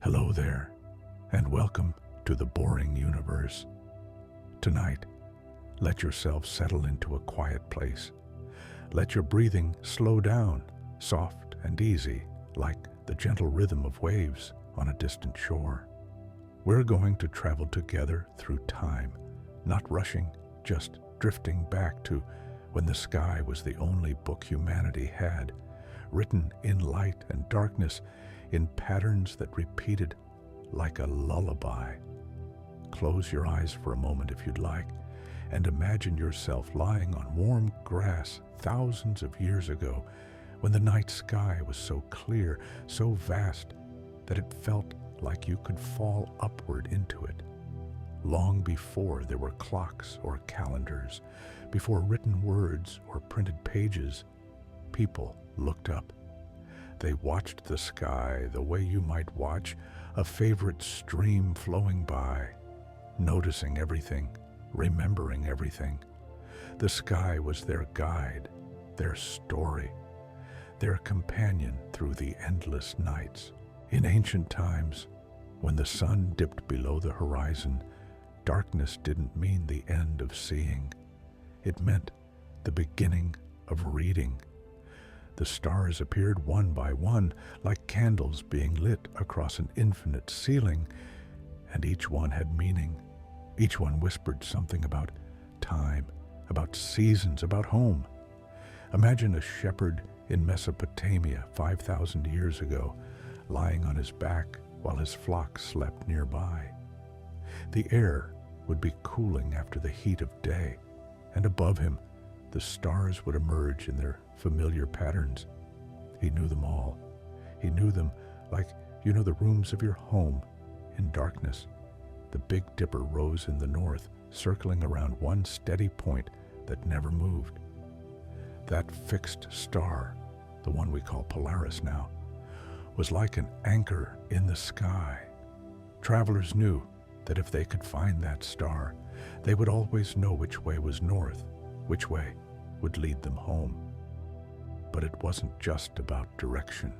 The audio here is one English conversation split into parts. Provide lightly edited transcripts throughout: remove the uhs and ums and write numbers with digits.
Hello there, and welcome to the boring universe. Tonight, let yourself settle into a quiet place. Let your breathing slow down, soft and easy, like the gentle rhythm of waves on a distant shore. We're going to travel together through time, not rushing, just drifting back to when the sky was the only book humanity had, written in light and darkness, in patterns that repeated like a lullaby. Close your eyes for a moment if you'd like, and imagine yourself lying on warm grass thousands of years ago, when the night sky was so clear, so vast, that it felt like you could fall upward into it. Long before there were clocks or calendars, before written words or printed pages, people looked up. They watched the sky the way you might watch a favorite stream flowing by, noticing everything, remembering everything. The sky was their guide, their story, their companion through the endless nights. In ancient times, when the sun dipped below the horizon, darkness didn't mean the end of seeing. It meant the beginning of reading. The stars appeared one by one, like candles being lit across an infinite ceiling, and each one had meaning. Each one whispered something about time, about seasons, about home. Imagine a shepherd in Mesopotamia 5,000 years ago, lying on his back while his flock slept nearby. The air would be cooling after the heat of day, and above him, the stars would emerge in their familiar patterns. He knew them all. He knew them like you know the rooms of your home in darkness. The Big Dipper rose in the north, circling around one steady point that never moved. That fixed star, the one we call Polaris now, was like an anchor in the sky. Travelers knew that if they could find that star, they would always know which way was north, which way would lead them home. But it wasn't just about direction.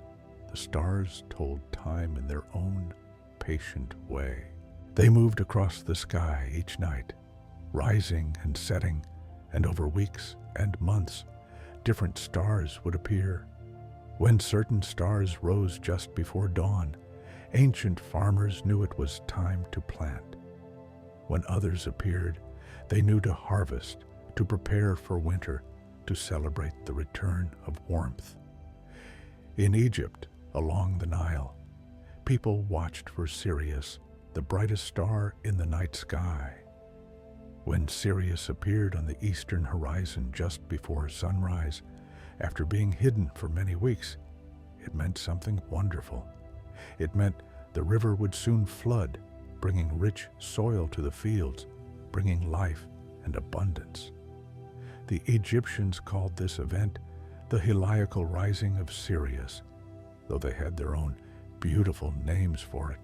The stars told time in their own patient way. They moved across the sky each night, rising and setting, and over weeks and months, different stars would appear. When certain stars rose just before dawn, ancient farmers knew it was time to plant. When others appeared, they knew to harvest, to prepare for winter, to celebrate the return of warmth. In Egypt, along the Nile, people watched for Sirius, the brightest star in the night sky. When Sirius appeared on the eastern horizon just before sunrise, after being hidden for many weeks, it meant something wonderful. It meant the river would soon flood, bringing rich soil to the fields, bringing life and abundance. The Egyptians called this event the Heliacal Rising of Sirius. Though they had their own beautiful names for it,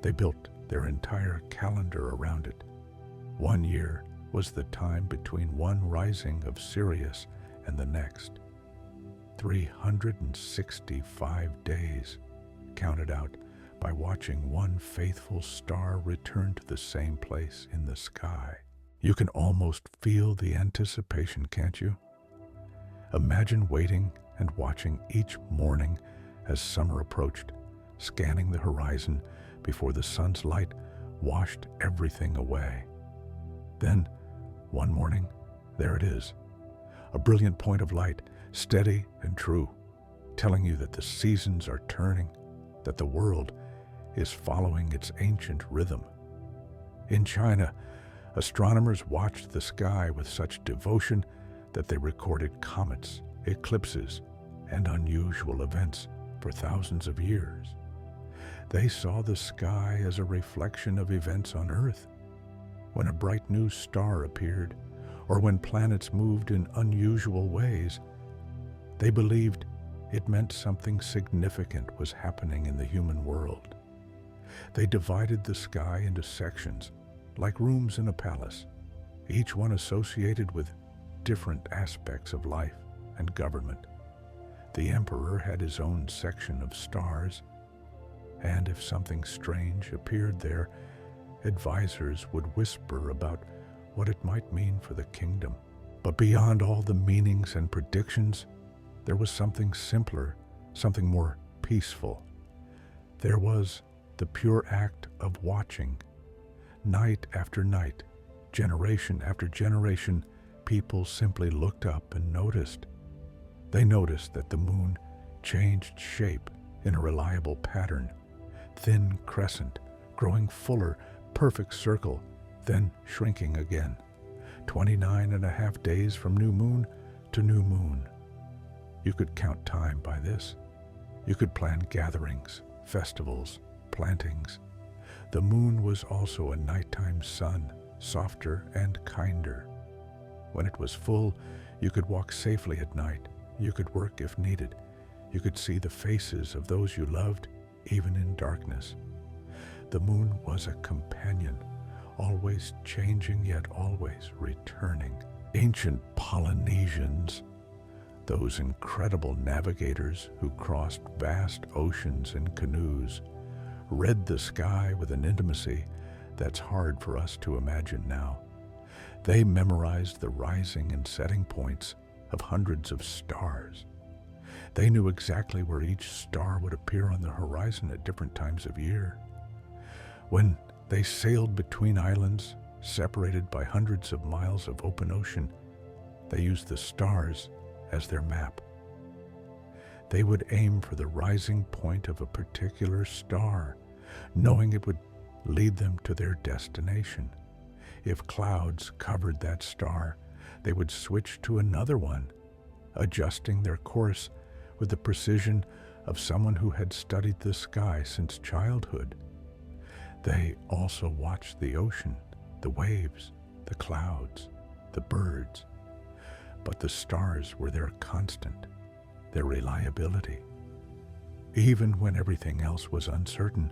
they built their entire calendar around it. 1 year was the time between one rising of Sirius and the next. 365 days, counted out by watching one faithful star return to the same place in the sky. You can almost feel the anticipation, can't you? Imagine waiting and watching each morning as summer approached, scanning the horizon before the sun's light washed everything away. Then, one morning, there it is, a brilliant point of light, steady and true, telling you that the seasons are turning, that the world is following its ancient rhythm. In China, astronomers watched the sky with such devotion that they recorded comets, eclipses, and unusual events for thousands of years. They saw the sky as a reflection of events on Earth. When a bright new star appeared, or when planets moved in unusual ways, they believed it meant something significant was happening in the human world. They divided the sky into sections, like rooms in a palace, each one associated with different aspects of life and government. The emperor had his own section of stars. And if something strange appeared there, advisors would whisper about what it might mean for the kingdom. But beyond all the meanings and predictions, there was something simpler, something more peaceful. There was the pure act of watching. Night after night, generation after generation, people simply looked up and noticed. They noticed that the moon changed shape in a reliable pattern, thin crescent, growing fuller, perfect circle, then shrinking again. 29 and a half days from new moon to new moon. You could count time by this. You could plan gatherings, festivals, plantings. The moon was also a nighttime sun, softer and kinder. When it was full, you could walk safely at night. You could work if needed. You could see the faces of those you loved, even in darkness. The moon was a companion, always changing yet always returning. Ancient Polynesians, those incredible navigators who crossed vast oceans in canoes, read the sky with an intimacy that's hard for us to imagine now. They memorized the rising and setting points of hundreds of stars. They knew exactly where each star would appear on the horizon at different times of year. When they sailed between islands, separated by hundreds of miles of open ocean, they used the stars as their map. They would aim for the rising point of a particular star, knowing it would lead them to their destination. If clouds covered that star, they would switch to another one, adjusting their course with the precision of someone who had studied the sky since childhood. They also watched the ocean, the waves, the clouds, the birds. But the stars were their constant, their reliability. Even when everything else was uncertain,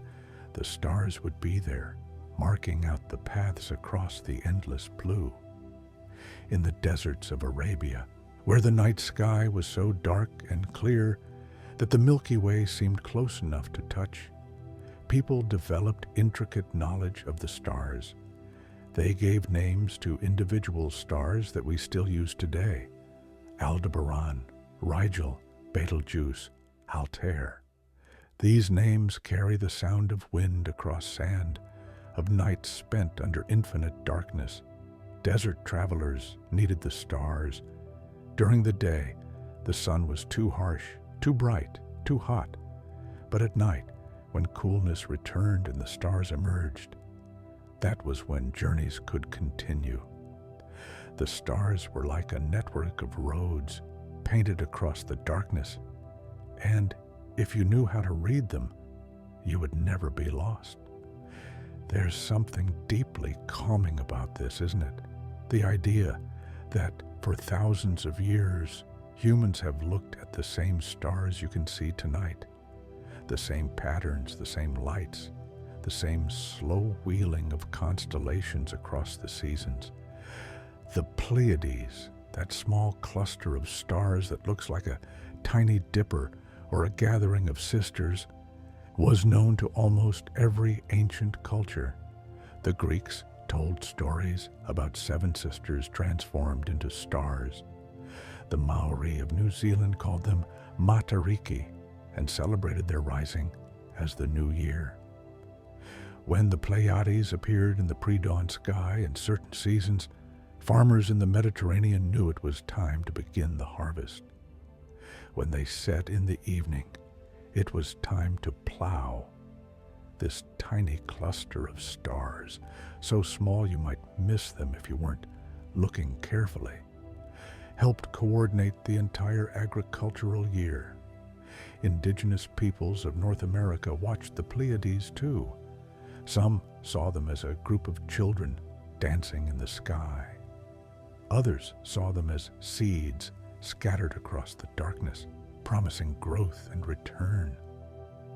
the stars would be there, marking out the paths across the endless blue. In the deserts of Arabia, where the night sky was so dark and clear that the Milky Way seemed close enough to touch, people developed intricate knowledge of the stars. They gave names to individual stars that we still use today: Aldebaran, Rigel, Betelgeuse, Altair. These names carry the sound of wind across sand, of nights spent under infinite darkness. Desert travelers needed the stars. During the day, the sun was too harsh, too bright, too hot. But at night, when coolness returned and the stars emerged, that was when journeys could continue. The stars were like a network of roads painted across the darkness, and if you knew how to read them, you would never be lost. There's something deeply calming about this, isn't it? The idea that for thousands of years, humans have looked at the same stars you can see tonight, the same patterns, the same lights, the same slow wheeling of constellations across the seasons. The Pleiades, that small cluster of stars that looks like a tiny dipper or a gathering of sisters, was known to almost every ancient culture. The Greeks told stories about seven sisters transformed into stars. The Maori of New Zealand called them Matariki and celebrated their rising as the new year. When the Pleiades appeared in the pre-dawn sky in certain seasons, farmers in the Mediterranean knew it was time to begin the harvest. When they set in the evening, it was time to plow. This tiny cluster of stars, so small you might miss them if you weren't looking carefully, helped coordinate the entire agricultural year. Indigenous peoples of North America watched the Pleiades too. Some saw them as a group of children dancing in the sky. Others saw them as seeds scattered across the darkness, promising growth and return.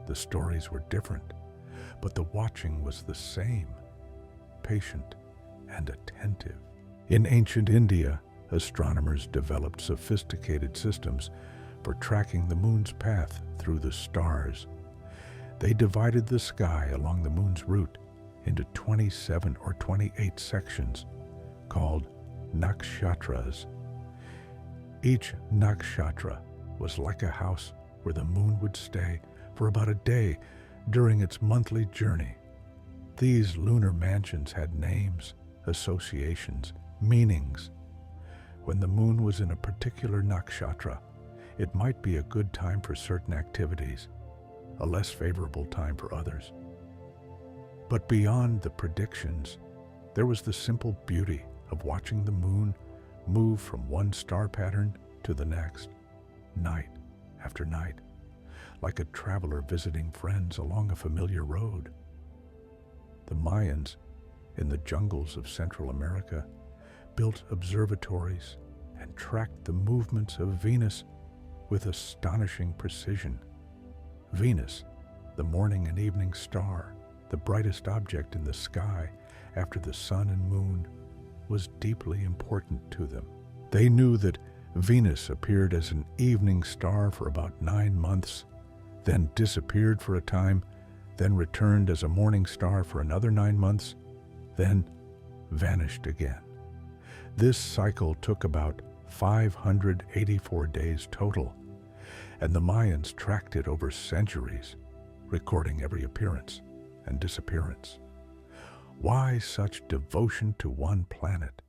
The stories were different, but the watching was the same, patient and attentive. In ancient India, astronomers developed sophisticated systems for tracking the moon's path through the stars. They divided the sky along the moon's route into 27 or 28 sections called nakshatras. Each nakshatra was like a house where the moon would stay for about a day during its monthly journey. These lunar mansions had names, associations, meanings. When the moon was in a particular nakshatra, it might be a good time for certain activities, a less favorable time for others. But beyond the predictions, there was the simple beauty of watching the moon move from one star pattern to the next, night after night, like a traveler visiting friends along a familiar road. The Mayans, in the jungles of Central America, built observatories and tracked the movements of Venus with astonishing precision. Venus, the morning and evening star, the brightest object in the sky after the sun and moon, was deeply important to them. They knew that Venus appeared as an evening star for about 9 months, then disappeared for a time, then returned as a morning star for another 9 months, then vanished again. This cycle took about 584 days total, and the Mayans tracked it over centuries, recording every appearance and disappearance. Why such devotion to one planet?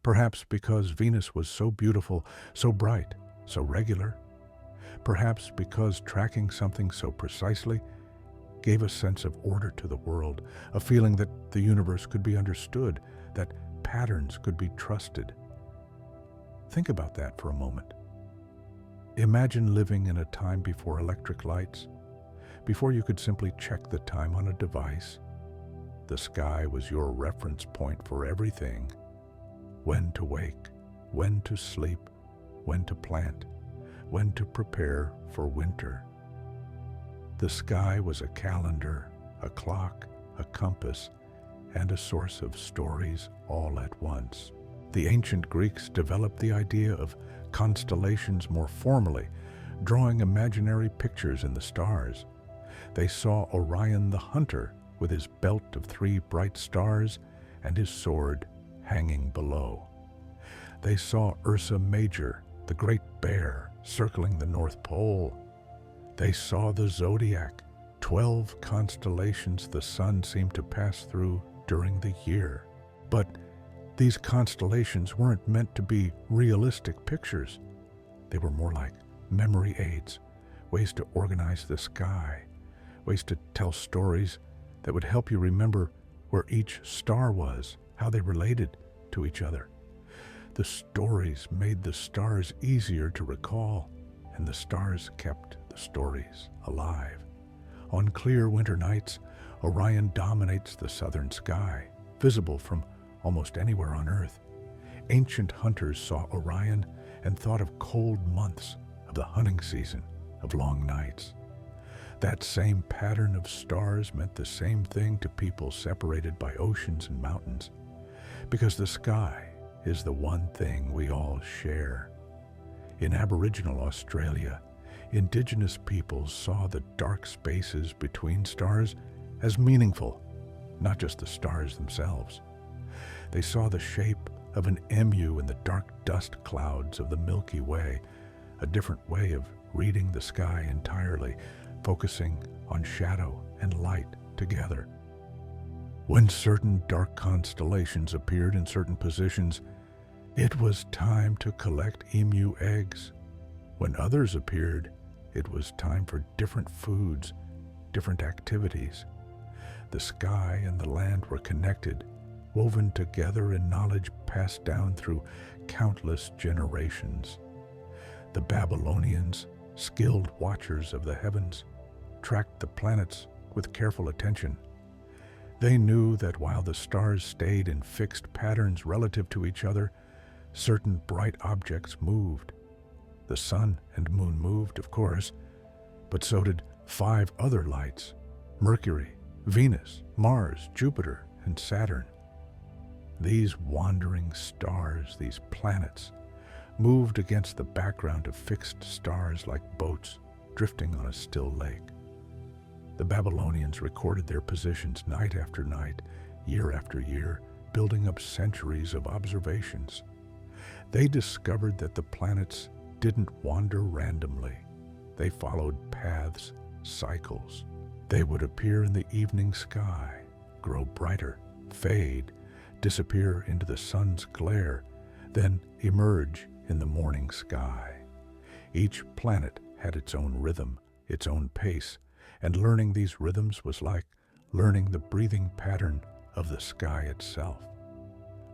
Perhaps because Venus was so beautiful, so bright, so regular. Perhaps because tracking something so precisely gave a sense of order to the world, a feeling that the universe could be understood, that patterns could be trusted. Think about that for a moment. Imagine living in a time before electric lights, before you could simply check the time on a device. The sky was your reference point for everything. When to wake, when to sleep, when to plant, when to prepare for winter. The sky was a calendar, a clock, a compass, and a source of stories all at once. The ancient Greeks developed the idea of constellations more formally, drawing imaginary pictures in the stars. They saw Orion the hunter with his belt of 3 bright stars and his sword hanging below. They saw Ursa Major, the great bear, circling the North Pole. They saw the zodiac, 12 constellations the sun seemed to pass through during the year. But these constellations weren't meant to be realistic pictures. They were more like memory aids, ways to organize the sky, ways to tell stories that would help you remember where each star was, how they related to each other. The stories made the stars easier to recall, and the stars kept the stories alive. On clear winter nights, Orion dominates the southern sky, visible from almost anywhere on Earth. Ancient hunters saw Orion and thought of cold months, of the hunting season, of long nights. That same pattern of stars meant the same thing to people separated by oceans and mountains, because the sky is the one thing we all share. In Aboriginal Australia, indigenous peoples saw the dark spaces between stars as meaningful, not just the stars themselves. They saw the shape of an emu in the dark dust clouds of the Milky Way, a different way of reading the sky entirely, focusing on shadow and light together. When certain dark constellations appeared in certain positions, it was time to collect emu eggs. When others appeared, it was time for different foods, different activities. The sky and the land were connected, woven together in knowledge passed down through countless generations. The Babylonians, skilled watchers of the heavens, tracked the planets with careful attention. They knew that while the stars stayed in fixed patterns relative to each other, certain bright objects moved. The sun and moon moved, of course, but so did 5 other lights: Mercury, Venus, Mars, Jupiter, and Saturn. These wandering stars, these planets, moved against the background of fixed stars like boats drifting on a still lake. The Babylonians recorded their positions night after night, year after year, building up centuries of observations. They discovered that the planets didn't wander randomly. They followed paths, cycles. They would appear in the evening sky, grow brighter, fade, disappear into the sun's glare, then emerge in the morning sky. Each planet had its own rhythm, its own pace, and learning these rhythms was like learning the breathing pattern of the sky itself.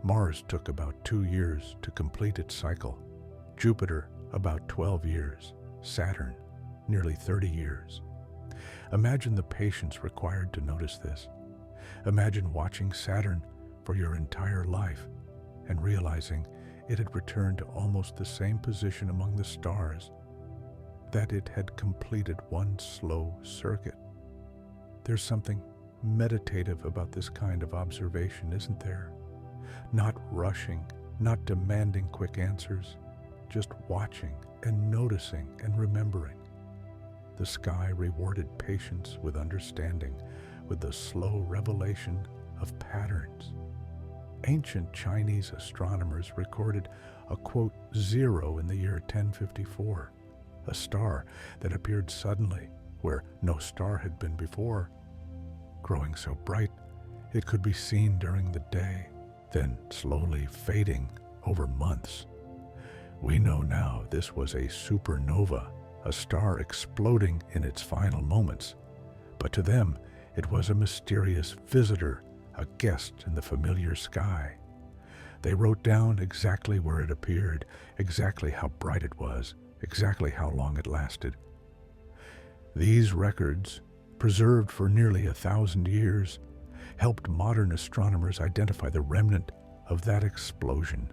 Mars took about 2 years to complete its cycle, Jupiter about 12 years, Saturn nearly 30 years. Imagine the patience required to notice this. Imagine watching Saturn for your entire life and realizing it had returned to almost the same position among the stars, that it had completed one slow circuit. There's something meditative about this kind of observation, isn't there? Not rushing, not demanding quick answers, just watching and noticing and remembering. The sky rewarded patience with understanding, with the slow revelation of patterns. Ancient Chinese astronomers recorded a, quote, zero in the year 1054, a star that appeared suddenly where no star had been before, growing so bright it could be seen during the day, then slowly fading over months. We know now this was a supernova, a star exploding in its final moments, but to them it was a mysterious visitor, a guest in the familiar sky. They wrote down exactly where it appeared, exactly how bright it was, exactly how long it lasted. These records, preserved for nearly 1,000 years, helped modern astronomers identify the remnant of that explosion,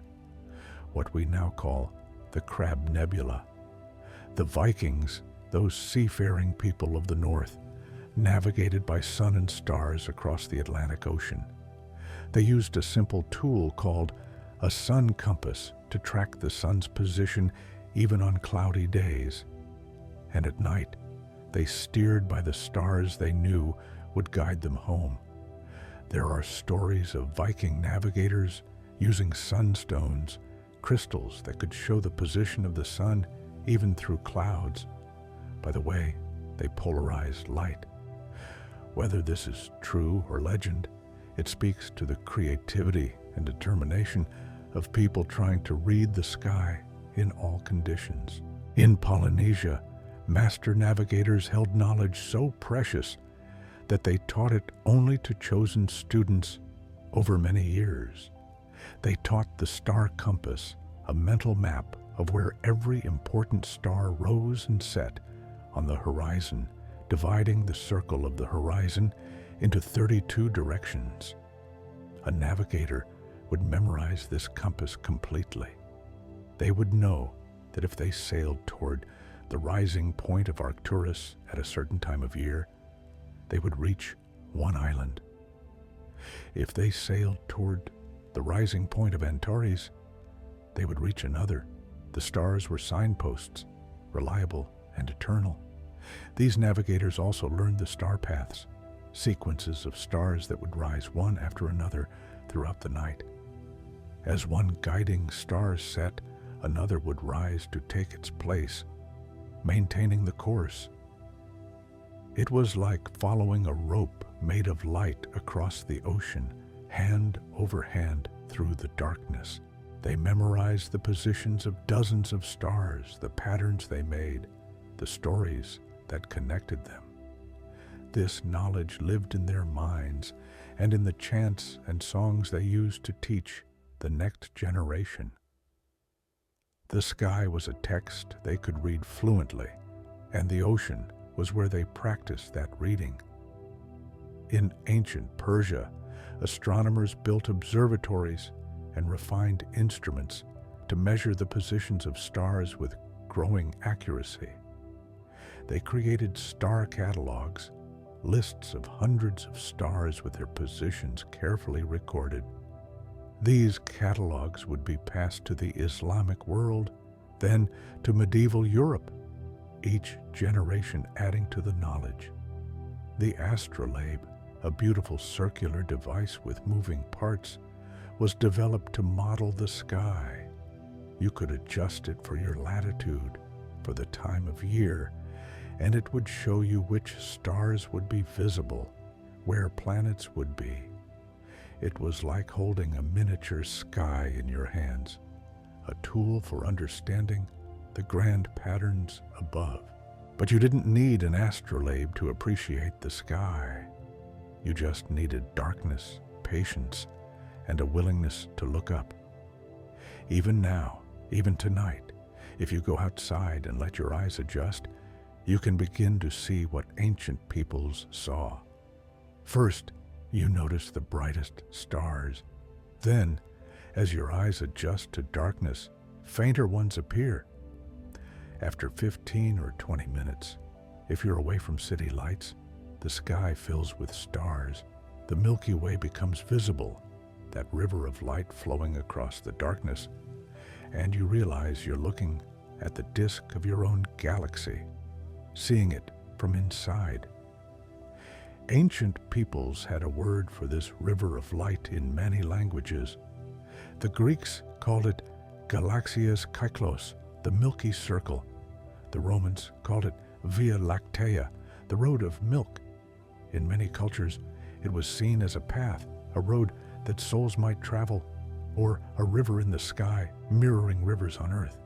what we now call the Crab Nebula. The Vikings, those seafaring people of the north, navigated by sun and stars across the Atlantic Ocean. They used a simple tool called a sun compass to track the sun's position even on cloudy days. And at night, they steered by the stars they knew would guide them home. There are stories of Viking navigators using sunstones, crystals that could show the position of the sun even through clouds, by the way they polarized light. Whether this is true or legend, it speaks to the creativity and determination of people trying to read the sky in all conditions. In Polynesia, master navigators held knowledge so precious that they taught it only to chosen students over many years. They taught the star compass, a mental map of where every important star rose and set on the horizon, dividing the circle of the horizon into 32 directions. A navigator would memorize this compass completely. They would know that if they sailed toward the rising point of Arcturus at a certain time of year, they would reach one island. If they sailed toward the rising point of Antares, they would reach another. The stars were signposts, reliable and eternal. These navigators also learned the star paths, sequences of stars that would rise one after another throughout the night. As one guiding star set, another would rise to take its place, maintaining the course. It was like following a rope made of light across the ocean, hand over hand through the darkness. They memorized the positions of dozens of stars, the patterns they made, the stories that connected them. This knowledge lived in their minds and in the chants and songs they used to teach the next generation. The sky was a text they could read fluently, and the ocean was where they practiced that reading. In ancient Persia, astronomers built observatories and refined instruments to measure the positions of stars with growing accuracy. They created star catalogs, lists of hundreds of stars with their positions carefully recorded. These catalogs would be passed to the Islamic world, then to medieval Europe, each generation adding to the knowledge. The astrolabe, a beautiful circular device with moving parts, was developed to model the sky. You could adjust it for your latitude, for the time of year, and it would show you which stars would be visible, where planets would be. It was like holding a miniature sky in your hands, a tool for understanding the grand patterns above. But you didn't need an astrolabe to appreciate the sky. You just needed darkness, patience, and a willingness to look up. Even now, even tonight, if you go outside and let your eyes adjust, you can begin to see what ancient peoples saw. First, you notice the brightest stars. Then, as your eyes adjust to darkness, fainter ones appear. After 15 or 20 minutes, if you're away from city lights, the sky fills with stars. The Milky Way becomes visible, that river of light flowing across the darkness, and you realize you're looking at the disk of your own galaxy, seeing it from inside. Ancient peoples had a word for this river of light in many languages. The Greeks called it Galaxias Kyklos, the Milky Circle. The Romans called it Via Lactea, the road of milk. In many cultures, it was seen as a path, a road that souls might travel, or a river in the sky, mirroring rivers on Earth.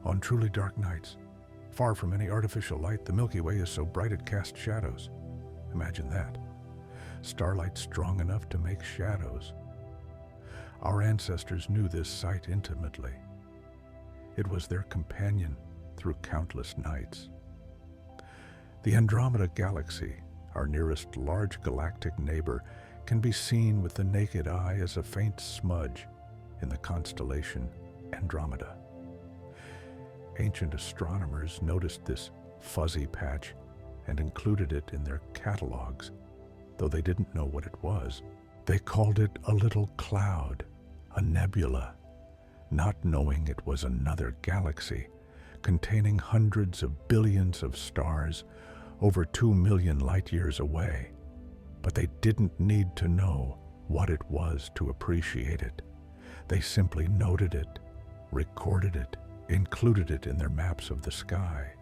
On truly dark nights, far from any artificial light, the Milky Way is so bright it casts shadows. Imagine that. Starlight strong enough to make shadows. Our ancestors knew this sight intimately. It was their companion through countless nights. The Andromeda galaxy, our nearest large galactic neighbor, can be seen with the naked eye as a faint smudge in the constellation Andromeda. Ancient astronomers noticed this fuzzy patch and included it in their catalogs, though they didn't know what it was. They called it a little cloud, a nebula, not knowing it was another galaxy containing hundreds of billions of stars over 2 million light-years away. But they didn't need to know what it was to appreciate it. They simply noted it, recorded it, included it in their maps of the sky.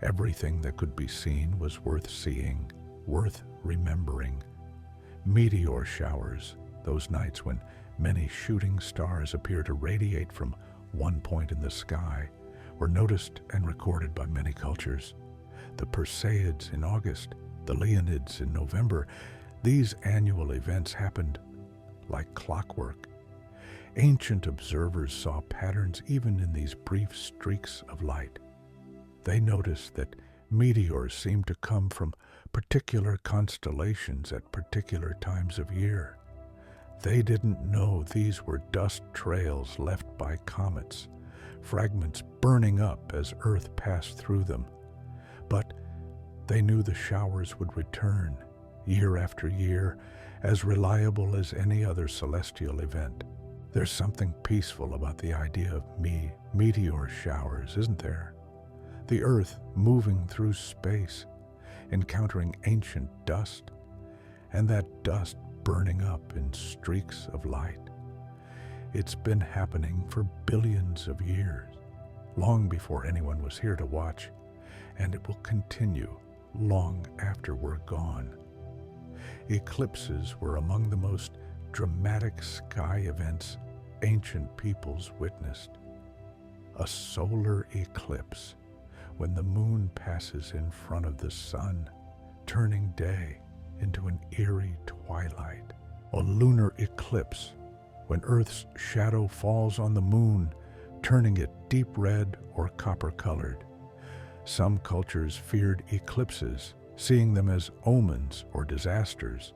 Everything that could be seen was worth seeing, worth remembering. Meteor showers, those nights when many shooting stars appear to radiate from one point in the sky, were noticed and recorded by many cultures. The Perseids in August, the Leonids in November, these annual events happened like clockwork. Ancient observers saw patterns even in these brief streaks of light. They noticed that meteors seemed to come from particular constellations at particular times of year. They didn't know these were dust trails left by comets, fragments burning up as Earth passed through them. But they knew the showers would return, year after year, as reliable as any other celestial event. There's something peaceful about the idea of meteor showers, isn't there? The Earth moving through space, encountering ancient dust, and that dust burning up in streaks of light. It's been happening for billions of years, long before anyone was here to watch, and it will continue long after we're gone. Eclipses were among the most dramatic sky events ancient peoples witnessed. A solar eclipse, when the moon passes in front of the sun, turning day into an eerie twilight. A lunar eclipse, when Earth's shadow falls on the moon, turning it deep red or copper-colored. Some cultures feared eclipses, seeing them as omens or disasters,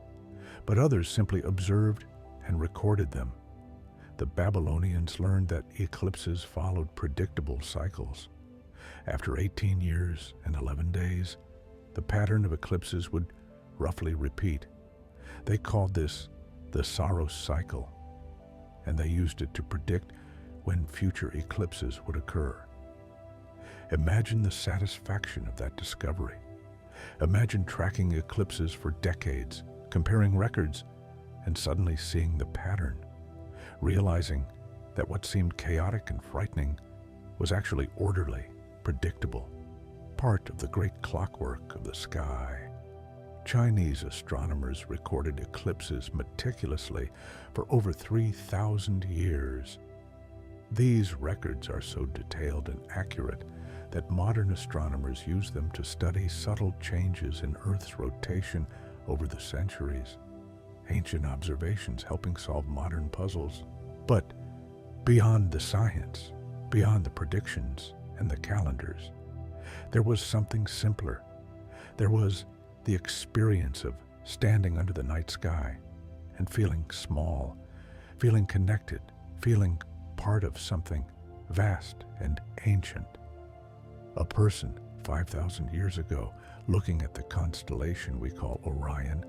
but others simply observed and recorded them. The Babylonians learned that eclipses followed predictable cycles. After 18 years and 11 days, the pattern of eclipses would roughly repeat. They called this the Saros cycle, and they used it to predict when future eclipses would occur. Imagine the satisfaction of that discovery. Imagine tracking eclipses for decades, comparing records, and suddenly seeing the pattern, realizing that what seemed chaotic and frightening was actually orderly, predictable, part of the great clockwork of the sky. Chinese astronomers recorded eclipses meticulously for over 3,000 years. These records are so detailed and accurate that modern astronomers use them to study subtle changes in Earth's rotation over the centuries. Ancient observations helping solve modern puzzles. But beyond the science, beyond the predictions and the calendars, there was something simpler. There was the experience of standing under the night sky and feeling small, feeling connected, feeling part of something vast and ancient. A person 5,000 years ago, looking at the constellation we call Orion,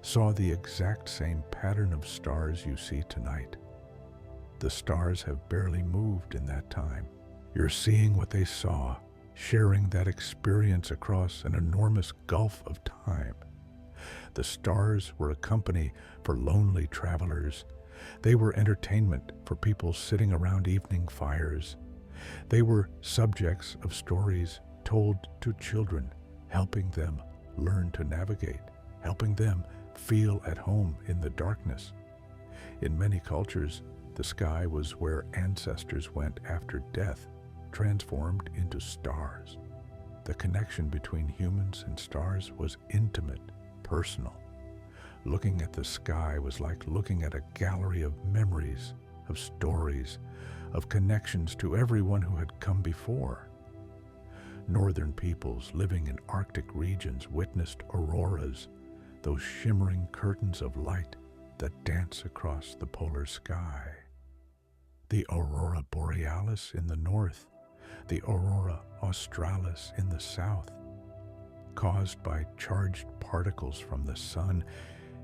saw the exact same pattern of stars you see tonight. The stars have barely moved in that time. You're seeing what they saw, sharing that experience across an enormous gulf of time. The stars were a company for lonely travelers. They were entertainment for people sitting around evening fires. They were subjects of stories told to children, helping them learn to navigate, helping them feel at home in the darkness. In many cultures, the sky was where ancestors went after death, transformed into stars. The connection between humans and stars was intimate, personal. Looking at the sky was like looking at a gallery of memories, of stories, of connections to everyone who had come before. Northern peoples living in Arctic regions witnessed auroras, those shimmering curtains of light that dance across the polar sky. The aurora borealis in the north, the aurora australis in the south, caused by charged particles from the sun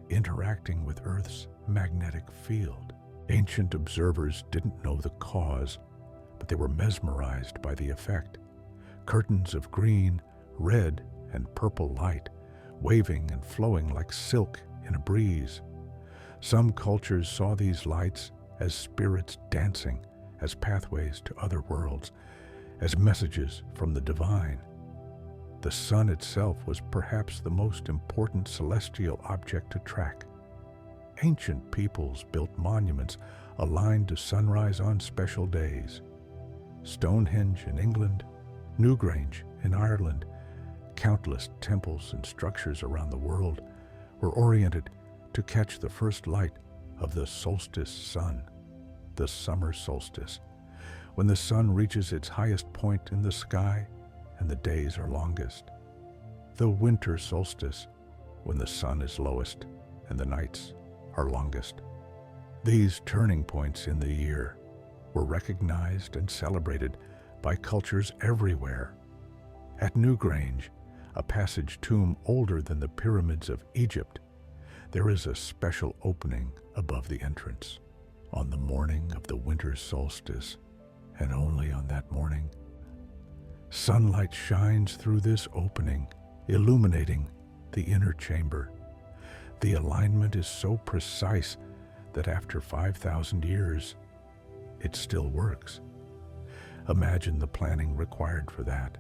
interacting with Earth's magnetic field. Ancient observers didn't know the cause, but they were mesmerized by the effect. Curtains of green, red, and purple light, waving and flowing like silk in a breeze. Some cultures saw these lights as spirits dancing, as pathways to other worlds, as messages from the divine. The sun itself was perhaps the most important celestial object to track. Ancient peoples built monuments aligned to sunrise on special days. Stonehenge in England, Newgrange in Ireland, countless temples and structures around the world were oriented to catch the first light of the solstice sun, the summer solstice, when the sun reaches its highest point in the sky and the days are longest. The winter solstice, when the sun is lowest and the nights are longest. These turning points in the year were recognized and celebrated by cultures everywhere. At Newgrange, a passage tomb older than the pyramids of Egypt, there is a special opening above the entrance. On the morning of the winter solstice, and only on that morning, sunlight shines through this opening, illuminating the inner chamber. The alignment is so precise that after 5,000 years, it still works. Imagine the planning required for that.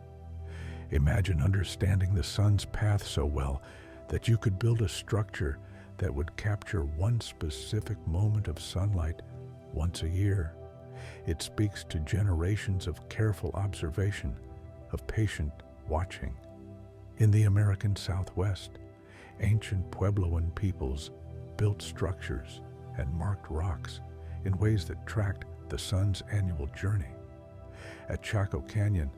Imagine understanding the sun's path so well that you could build a structure that would capture one specific moment of sunlight once a year. It speaks to generations of careful observation, of patient watching. In the American Southwest, ancient Puebloan peoples built structures and marked rocks in ways that tracked the sun's annual journey. At Chaco Canyon,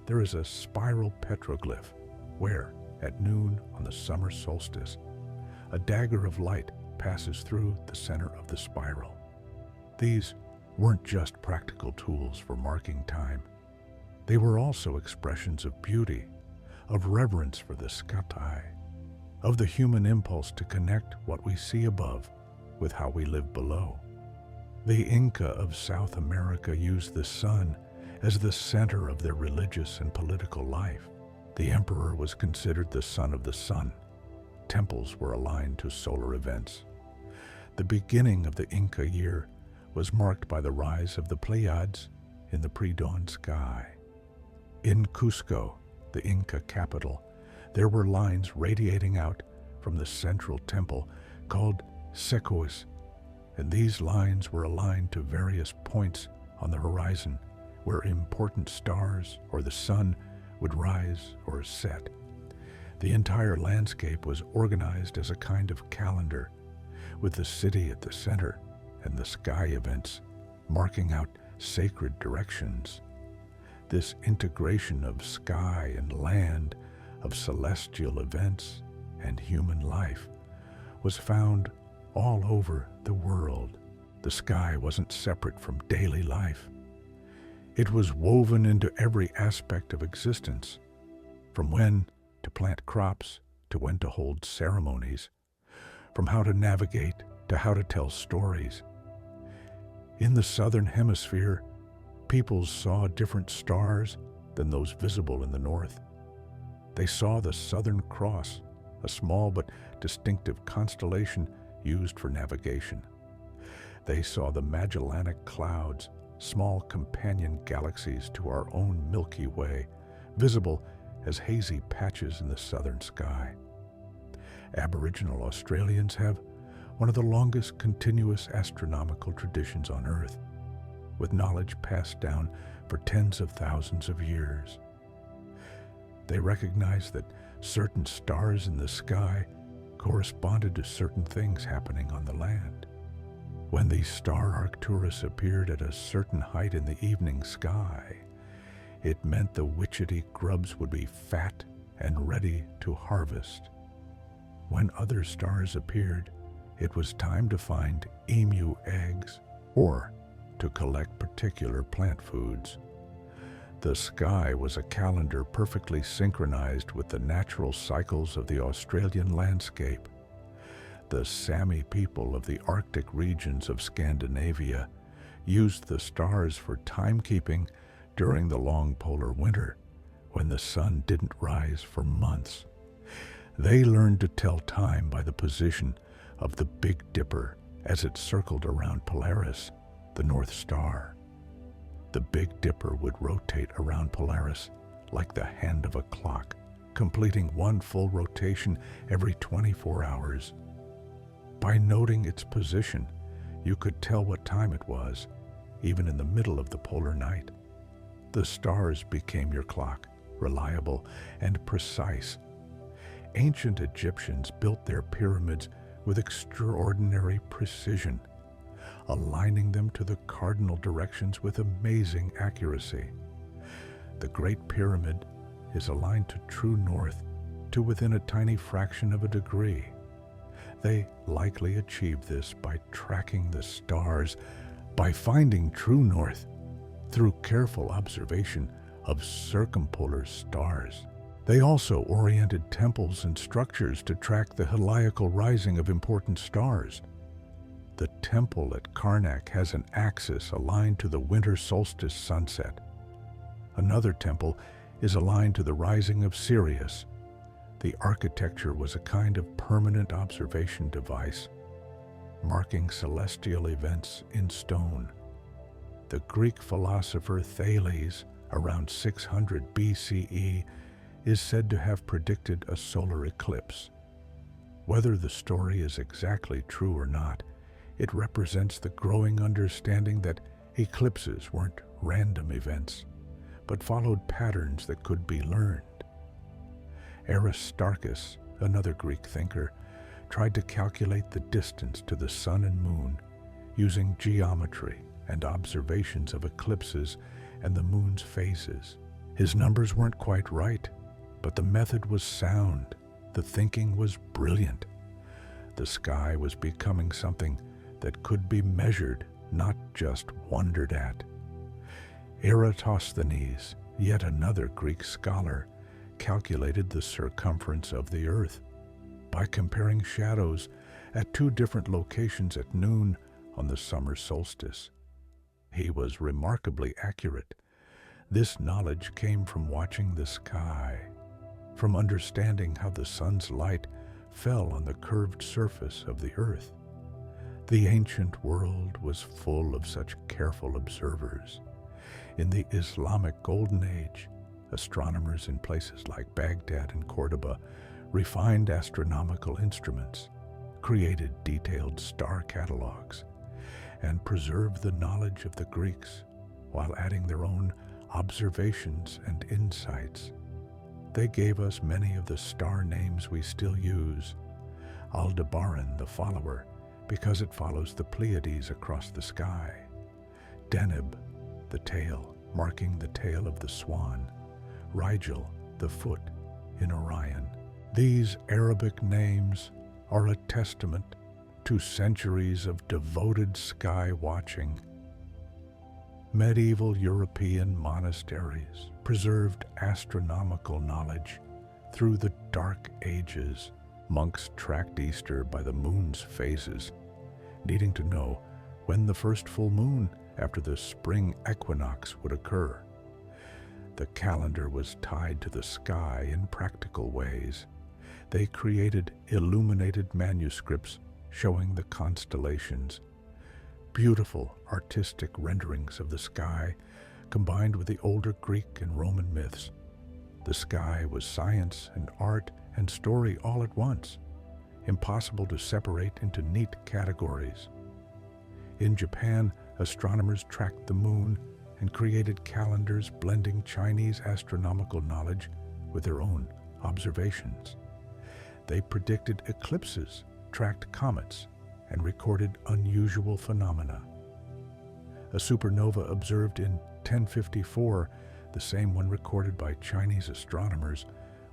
there is a spiral petroglyph where, at noon on the summer solstice, a dagger of light passes through the center of the spiral. These weren't just practical tools for marking time. They were also expressions of beauty, of reverence for the sky, of the human impulse to connect what we see above with how we live below. The Inca of South America used the sun as the center of their religious and political life. The emperor was considered the son of the sun. Temples were aligned to solar events. The beginning of the Inca year was marked by the rise of the Pleiades in the pre-dawn sky. In Cusco, the Inca capital, there were lines radiating out from the central temple called sequoias, and these lines were aligned to various points on the horizon where important stars or the sun would rise or set. The entire landscape was organized as a kind of calendar, with the city at the center and the sky events marking out sacred directions. This integration of sky and land, of celestial events and human life, was found all over the world. The sky wasn't separate from daily life. It was woven into every aspect of existence, from when to plant crops to when to hold ceremonies, from how to navigate to how to tell stories. In the southern hemisphere, peoples saw different stars than those visible in the north. They saw the Southern Cross, a small but distinctive constellation used for navigation. They saw the Magellanic Clouds, small companion galaxies to our own Milky Way, visible as hazy patches in the southern sky. Aboriginal Australians have one of the longest continuous astronomical traditions on Earth, with knowledge passed down for tens of thousands of years. They recognize that certain stars in the sky corresponded to certain things happening on the land. When these star Arcturus appeared at a certain height in the evening sky, it meant the witchetty grubs would be fat and ready to harvest. When other stars appeared, it was time to find emu eggs or to collect particular plant foods. The sky was a calendar perfectly synchronized with the natural cycles of the Australian landscape. The Sami people of the Arctic regions of Scandinavia used the stars for timekeeping during the long polar winter, when the sun didn't rise for months. They learned to tell time by the position of the Big Dipper as it circled around Polaris, the North Star. The Big Dipper would rotate around Polaris like the hand of a clock, completing one full rotation every 24 hours. By noting its position, you could tell what time it was, even in the middle of the polar night. The stars became your clock, reliable and precise. Ancient Egyptians built their pyramids with extraordinary precision, aligning them to the cardinal directions with amazing accuracy. The Great Pyramid is aligned to true north to within a tiny fraction of a degree. They likely achieved this by tracking the stars, by finding true north through careful observation of circumpolar stars. They also oriented temples and structures to track the heliacal rising of important stars. The temple at Karnak has an axis aligned to the winter solstice sunset. Another temple is aligned to the rising of Sirius. The architecture was a kind of permanent observation device, marking celestial events in stone. The Greek philosopher Thales, around 600 BCE, is said to have predicted a solar eclipse. Whether the story is exactly true or not, it represents the growing understanding that eclipses weren't random events, but followed patterns that could be learned. Aristarchus, another Greek thinker, tried to calculate the distance to the sun and moon using geometry and observations of eclipses and the moon's phases. His numbers weren't quite right, but the method was sound. The thinking was brilliant. The sky was becoming something that could be measured, not just wondered at. Eratosthenes, yet another Greek scholar, calculated the circumference of the Earth by comparing shadows at two different locations at noon on the summer solstice. He was remarkably accurate. This knowledge came from watching the sky. from understanding how the sun's light fell on the curved surface of the earth. The ancient world was full of such careful observers. In the Islamic Golden Age, astronomers in places like Baghdad and Cordoba refined astronomical instruments, created detailed star catalogs, and preserved the knowledge of the Greeks while adding their own observations and insights. They gave us many of the star names we still use. Aldebaran, the follower, because it follows the Pleiades across the sky. Deneb, the tail, marking the tail of the swan. Rigel, the foot, in Orion. These Arabic names are a testament to centuries of devoted sky watching. Medieval European monasteries preserved astronomical knowledge through the Dark Ages. Monks tracked Easter by the moon's phases, needing to know when the first full moon after the spring equinox would occur. The calendar was tied to the sky in practical ways. They created illuminated manuscripts showing the constellations, beautiful artistic renderings of the sky combined with the older Greek and Roman myths. The sky was science and art and story all at once, impossible to separate into neat categories. In Japan, astronomers tracked the moon and created calendars blending Chinese astronomical knowledge with their own observations. They predicted eclipses, tracked comets, and recorded unusual phenomena. A supernova observed in 1054, the same one recorded by Chinese astronomers,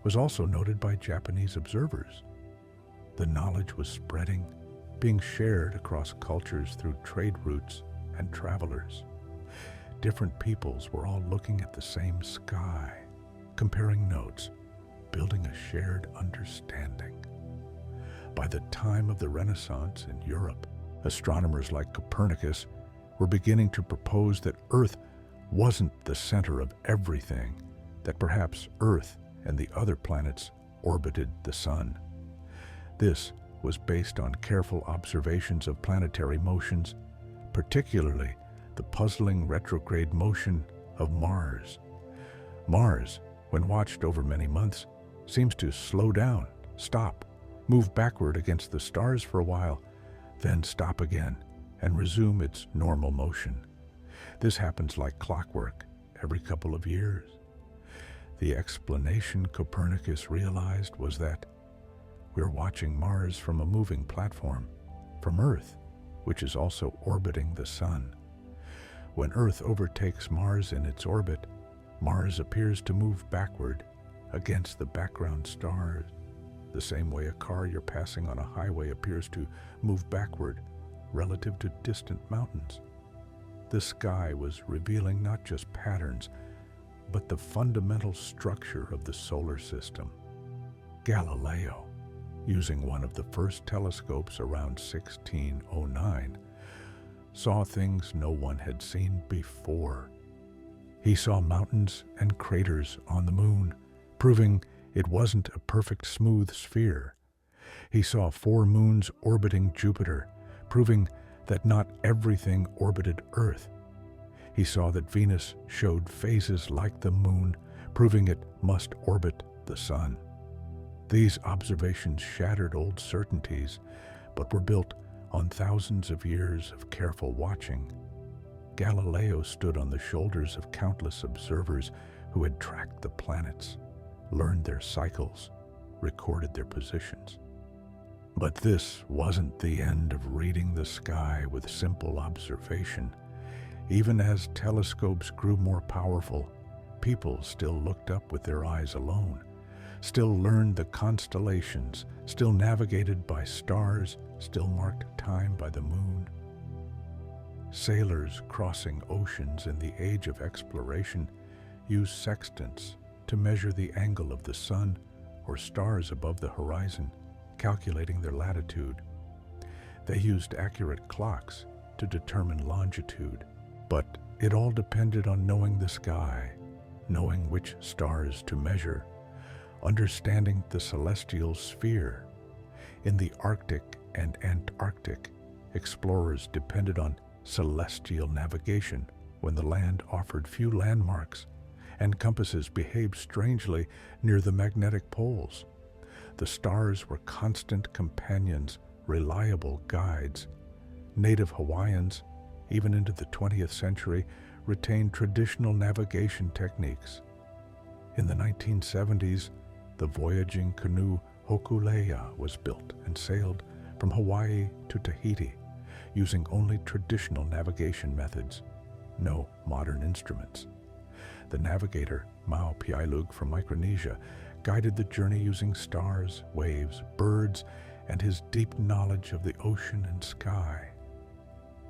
was also noted by Japanese observers. The knowledge was spreading, being shared across cultures through trade routes and travelers. Different peoples were all looking at the same sky, comparing notes, building a shared understanding. By the time of the Renaissance in Europe, astronomers like Copernicus were beginning to propose that Earth wasn't the center of everything, that perhaps Earth and the other planets orbited the sun. This was based on careful observations of planetary motions, particularly the puzzling retrograde motion of Mars. Mars, when watched over many months, seems to slow down, stop, move backward against the stars for a while, then stop again and resume its normal motion. This happens like clockwork every couple of years. The explanation Copernicus realized was that we're watching Mars from a moving platform, from Earth, which is also orbiting the sun. When Earth overtakes Mars in its orbit, Mars appears to move backward against the background stars, the same way a car you're passing on a highway appears to move backward relative to distant mountains. The sky was revealing not just patterns, but the fundamental structure of the solar system. Galileo, using one of the first telescopes around 1609, saw things no one had seen before. He saw mountains and craters on the moon, proving it wasn't a perfect smooth sphere. He saw 4 moons orbiting Jupiter, proving that not everything orbited Earth. He saw that Venus showed phases like the moon, proving it must orbit the sun. These observations shattered old certainties, but were built on thousands of years of careful watching. Galileo stood on the shoulders of countless observers who had tracked the planets, learned their cycles, recorded their positions. But this wasn't the end of reading the sky with simple observation. Even as telescopes grew more powerful, people still looked up with their eyes alone, still learned the constellations, still navigated by stars, still marked time by the moon. Sailors crossing oceans in the age of exploration used sextants to measure the angle of the sun or stars above the horizon, calculating their latitude. They used accurate clocks to determine longitude, but it all depended on knowing the sky, knowing which stars to measure. understanding the celestial sphere. In the Arctic and Antarctic, explorers depended on celestial navigation when the land offered few landmarks, and compasses behaved strangely near the magnetic poles. The stars were constant companions, reliable guides. Native Hawaiians, even into the 20th century, retained traditional navigation techniques. In the 1970s, the voyaging canoe Hokulea was built and sailed from Hawaii to Tahiti, using only traditional navigation methods, no modern instruments. The navigator, Mau Piailug from Micronesia, guided the journey using stars, waves, birds, and his deep knowledge of the ocean and sky.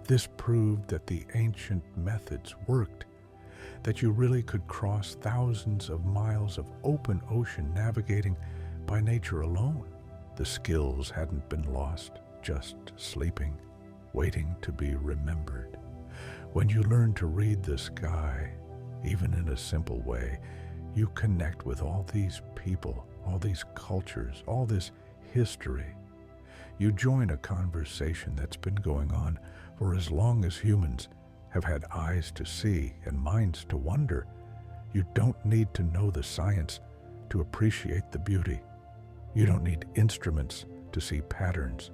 This proved that the ancient methods worked, that you really could cross thousands of miles of open ocean navigating by nature alone. The skills hadn't been lost, just sleeping, waiting to be remembered. When you learn to read the sky, even in a simple way, you connect with all these people, all these cultures, all this history. You join a conversation that's been going on for as long as humans have had eyes to see and minds to wonder. You don't need to know the science to appreciate the beauty. You don't need instruments to see patterns.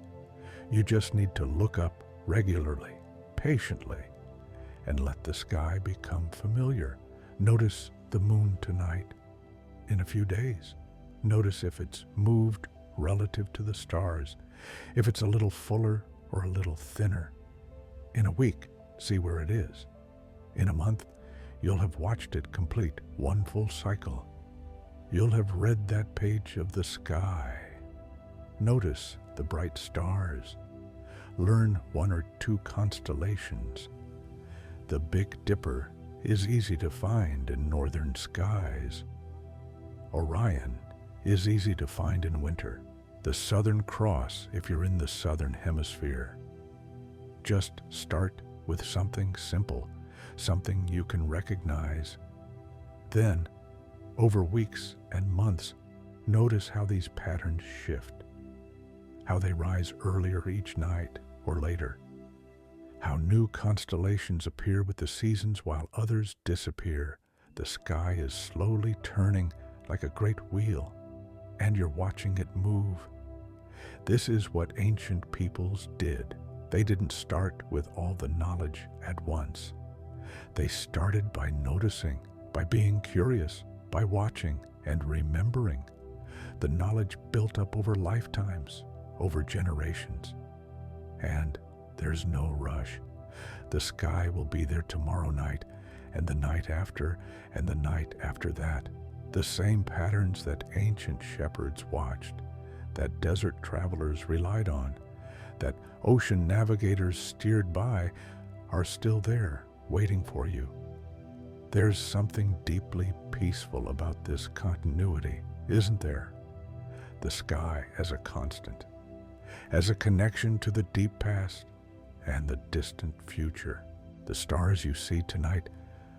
You just need to look up regularly, patiently, and let the sky become familiar. Notice the moon tonight. In a few days, notice if it's moved relative to the stars, if it's a little fuller or a little thinner. In a week, see where it is. In a month, you'll have watched it complete one full cycle. You'll have read that page of the sky. Notice the bright stars. Learn one or two constellations. The Big Dipper is easy to find in northern skies. Orion is easy to find in winter. The Southern Cross if you're in the southern hemisphere. Just start with something simple, something you can recognize. Then, over weeks and months, notice how these patterns shift, how they rise earlier each night or later, how new constellations appear with the seasons while others disappear. The sky is slowly turning like a great wheel, and you're watching it move. This is what ancient peoples did. They didn't start with all the knowledge at once. They started by noticing, by being curious, by watching and remembering. The knowledge built up over lifetimes, over generations. And there's no rush. The sky will be there tomorrow night, and the night after, and the night after that. The same patterns that ancient shepherds watched, that desert travelers relied on, that ocean navigators steered by, are still there, waiting for you. There's something deeply peaceful about this continuity, isn't there? The sky as a constant, as a connection to the deep past and the distant future. The stars you see tonight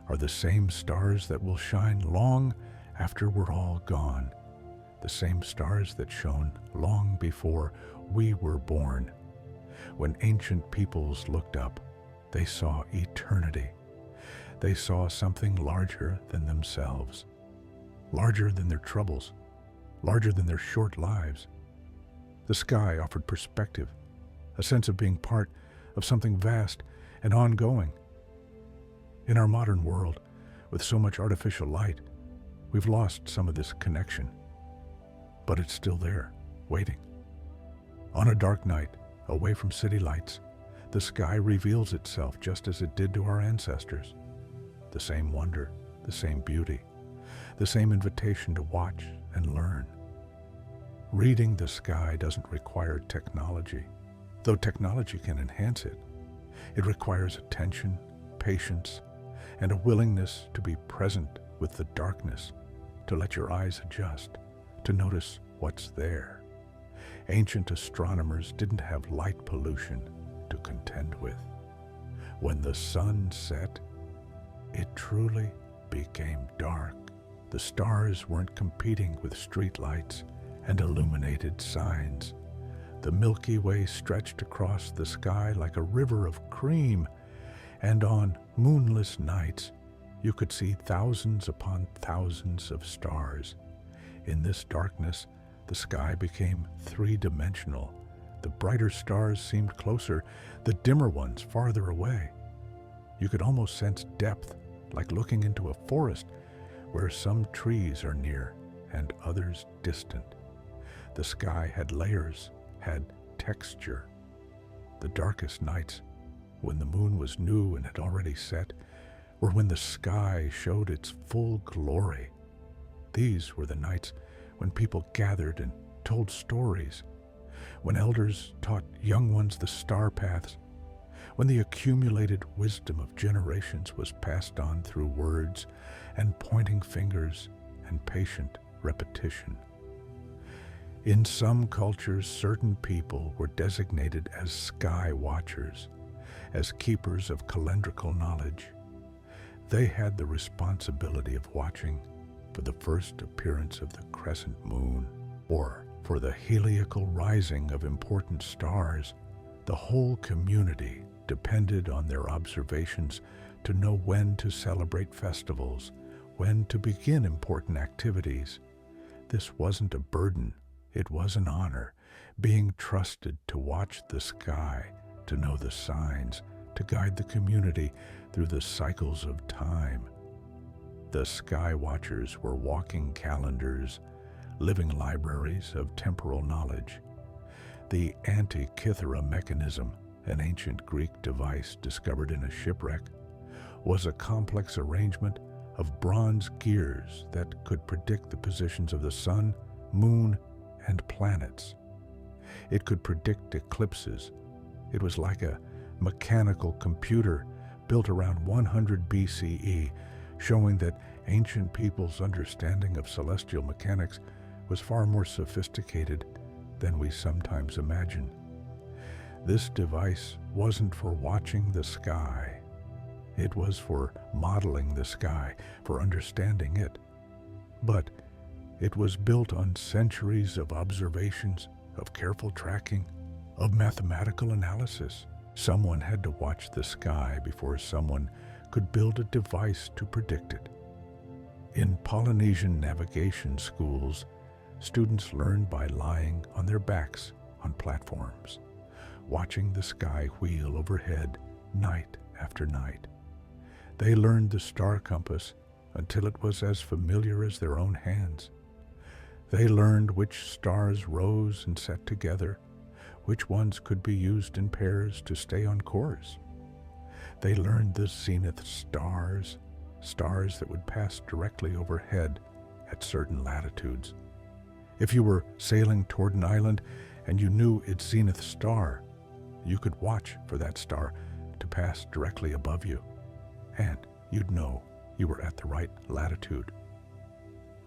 are the same stars that will shine long after we're all gone, the same stars that shone long before we were born. When ancient peoples looked up, they saw eternity. They saw something larger than themselves, larger than their troubles, larger than their short lives. The sky offered perspective, a sense of being part of something vast and ongoing. In our modern world, with so much artificial light, we've lost some of this connection. But it's still there, waiting. On a dark night, away from city lights, the sky reveals itself just as it did to our ancestors. The same wonder, the same beauty, the same invitation to watch and learn. Reading the sky doesn't require technology, though technology can enhance it. It requires attention, patience, and a willingness to be present with the darkness, to let your eyes adjust, to notice what's there. Ancient astronomers didn't have light pollution to contend with. When the sun set, it truly became dark. The stars weren't competing with streetlights and illuminated signs. The Milky Way stretched across the sky like a river of cream, and on moonless nights you could see thousands upon thousands of stars. In this darkness, the sky became three-dimensional. The brighter stars seemed closer, the dimmer ones farther away. You could almost sense depth, like looking into a forest where some trees are near and others distant. The sky had layers, had texture. The darkest nights, when the moon was new and had already set, were when the sky showed its full glory. These were the nights when people gathered and told stories, when elders taught young ones the star paths, when the accumulated wisdom of generations was passed on through words and pointing fingers and patient repetition. In some cultures, certain people were designated as sky watchers, as keepers of calendrical knowledge. They had the responsibility of watching for the first appearance of the crescent moon, or for the heliacal rising of important stars. The whole community depended on their observations to know when to celebrate festivals, when to begin important activities. This wasn't a burden, it was an honor, being trusted to watch the sky, to know the signs, to guide the community through the cycles of time. The sky watchers were walking calendars, living libraries of temporal knowledge. The Antikythera mechanism, an ancient Greek device discovered in a shipwreck, was a complex arrangement of bronze gears that could predict the positions of the sun, moon, and planets. It could predict eclipses. It was like a mechanical computer built around 100 BCE, showing that ancient people's understanding of celestial mechanics was far more sophisticated than we sometimes imagine. This device wasn't for watching the sky. It was for modeling the sky, for understanding it. But it was built on centuries of observations, of careful tracking, of mathematical analysis. Someone had to watch the sky before someone could build a device to predict it. In Polynesian navigation schools, students learned by lying on their backs on platforms, watching the sky wheel overhead night after night. They learned the star compass until it was as familiar as their own hands. They learned which stars rose and set together, which ones could be used in pairs to stay on course. They learned the zenith stars, stars that would pass directly overhead at certain latitudes. If you were sailing toward an island and you knew its zenith star, you could watch for that star to pass directly above you, and you'd know you were at the right latitude.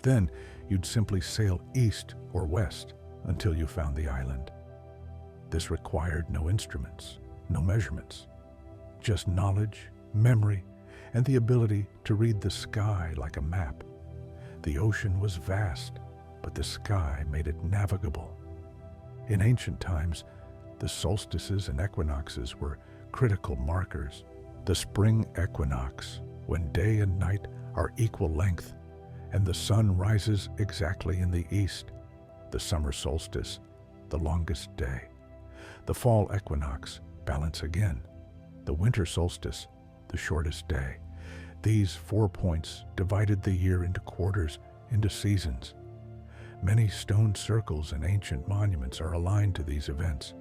Then you'd simply sail east or west until you found the island. This required no instruments, no measurements, just knowledge, memory, and the ability to read the sky like a map. The ocean was vast, but the sky made it navigable. In ancient times, the solstices and equinoxes were critical markers. The spring equinox, when day and night are equal length, and the sun rises exactly in the east. The summer solstice, the longest day. The fall equinox, balance again. The winter solstice, the shortest day. These 4 points divided the year into quarters, into seasons. Many stone circles and ancient monuments are aligned to these events.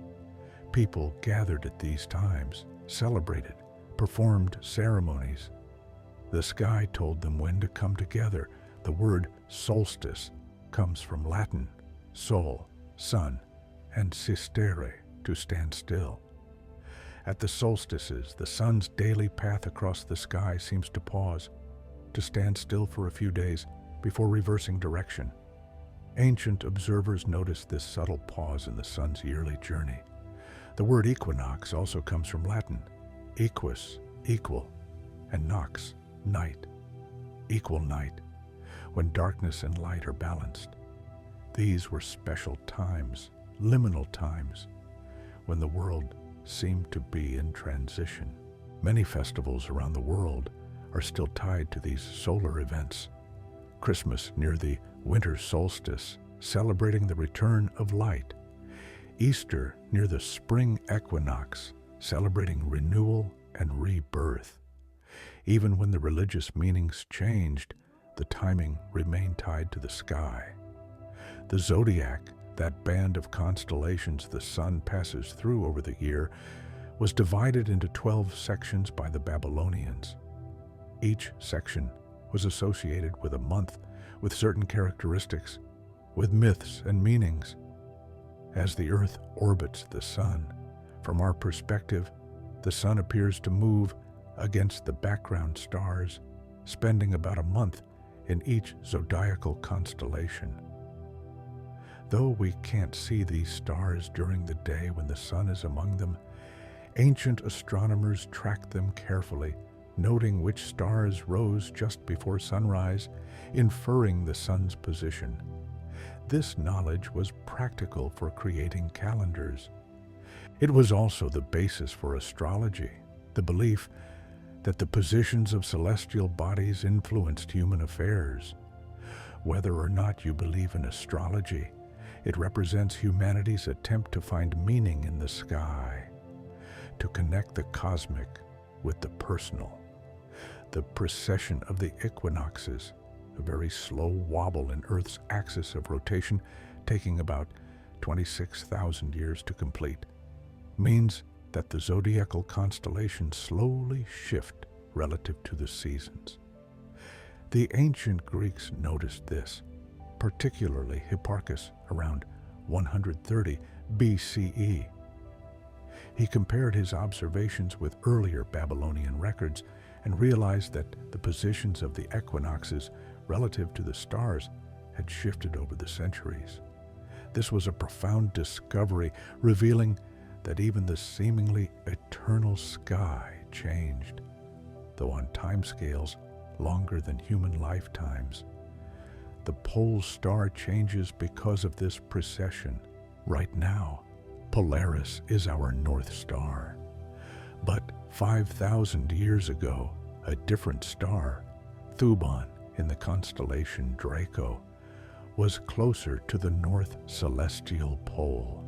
People gathered at these times, celebrated, performed ceremonies. The sky told them when to come together. The word solstice comes from Latin, sol, sun, and sistere, to stand still. At the solstices, the sun's daily path across the sky seems to pause, to stand still for a few days before reversing direction. Ancient observers noticed this subtle pause in the sun's yearly journey. The word equinox also comes from Latin, equus, equal, and nox, night, equal night. when darkness and light are balanced. These were special times, liminal times, when the world seemed to be in transition. Many festivals around the world are still tied to these solar events. Christmas near the winter solstice, celebrating the return of light. Easter near the spring equinox, celebrating renewal and rebirth. Even when the religious meanings changed, the timing remained tied to the sky. The zodiac, that band of constellations the sun passes through over the year, was divided into 12 sections by the Babylonians. Each section was associated with a month, with certain characteristics, with myths and meanings. As the earth orbits the sun, from our perspective, the sun appears to move against the background stars, spending about a month in each zodiacal constellation. Though we can't see these stars during the day when the sun is among them, ancient astronomers tracked them carefully, noting which stars rose just before sunrise, inferring the sun's position. This knowledge was practical for creating calendars. It was also the basis for astrology, the belief that the positions of celestial bodies influenced human affairs. Whether or not you believe in astrology, it represents humanity's attempt to find meaning in the sky, to connect the cosmic with the personal. The precession of the equinoxes, a very slow wobble in Earth's axis of rotation, taking about 26,000 years to complete, means that the zodiacal constellations slowly shift relative to the seasons. The ancient Greeks noticed this, particularly Hipparchus around 130 BCE. He compared his observations with earlier Babylonian records and realized that the positions of the equinoxes relative to the stars had shifted over the centuries. This was a profound discovery, revealing that even the seemingly eternal sky changed, though on timescales longer than human lifetimes. The pole star changes because of this precession. Right now, Polaris is our North Star. But 5,000 years ago, a different star, Thuban in the constellation Draco, was closer to the North Celestial Pole.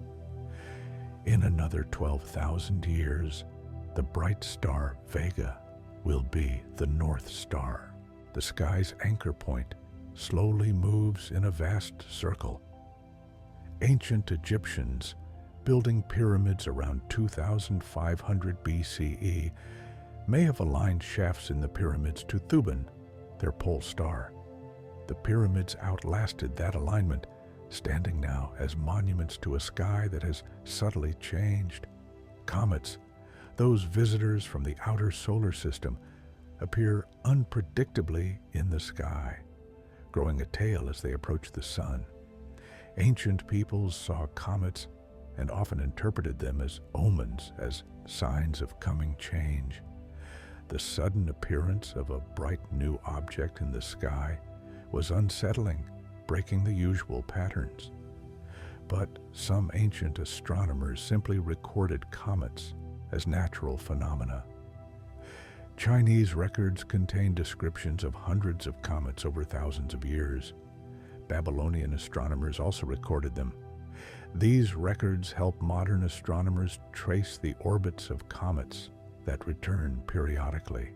In another 12,000 years, the bright star Vega will be the North Star. The sky's anchor point slowly moves in a vast circle. Ancient Egyptians, building pyramids around 2,500 BCE, may have aligned shafts in the pyramids to Thuban, their pole star. The pyramids outlasted that alignment, standing now as monuments to a sky that has subtly changed. Comets, those visitors from the outer solar system, appear unpredictably in the sky, growing a tail as they approach the sun. Ancient peoples saw comets and often interpreted them as omens, as signs of coming change. The sudden appearance of a bright new object in the sky was unsettling, breaking the usual patterns. But some ancient astronomers simply recorded comets as natural phenomena. Chinese records contain descriptions of hundreds of comets over thousands of years. Babylonian astronomers also recorded them. These records help modern astronomers trace the orbits of comets that return periodically.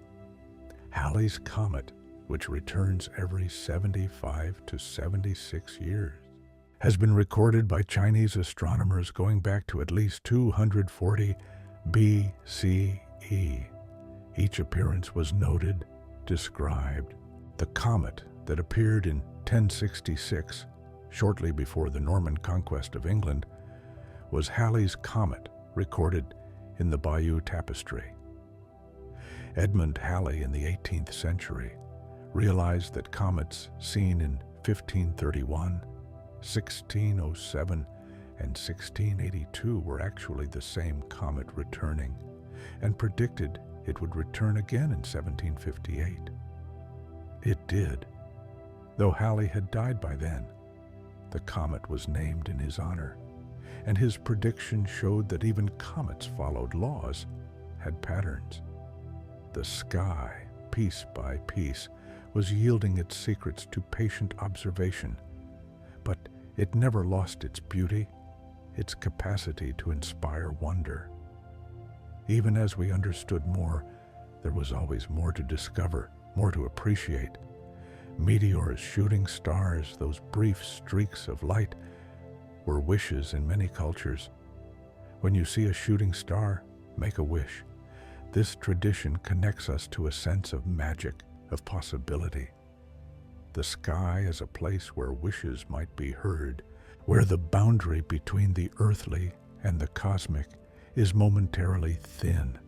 Halley's Comet, which returns every 75 to 76 years, has been recorded by Chinese astronomers going back to at least 240 BCE. Each appearance was noted, described. The comet that appeared in 1066, shortly before the Norman conquest of England, was Halley's Comet, recorded in the Bayeux Tapestry. Edmund Halley in the 18th century realized that comets seen in 1531, 1607, and 1682 were actually the same comet returning, and predicted it would return again in 1758. It did. Though Halley had died by then, the comet was named in his honor, and his prediction showed that even comets followed laws, had patterns. The sky, piece by piece, was yielding its secrets to patient observation, but it never lost its beauty, its capacity to inspire wonder. Even as we understood more, there was always more to discover, more to appreciate. Meteors, shooting stars, those brief streaks of light, were wishes in many cultures. When you see a shooting star, make a wish. This tradition connects us to a sense of magic, of possibility. The sky is a place where wishes might be heard, where the boundary between the earthly and the cosmic is momentarily thin.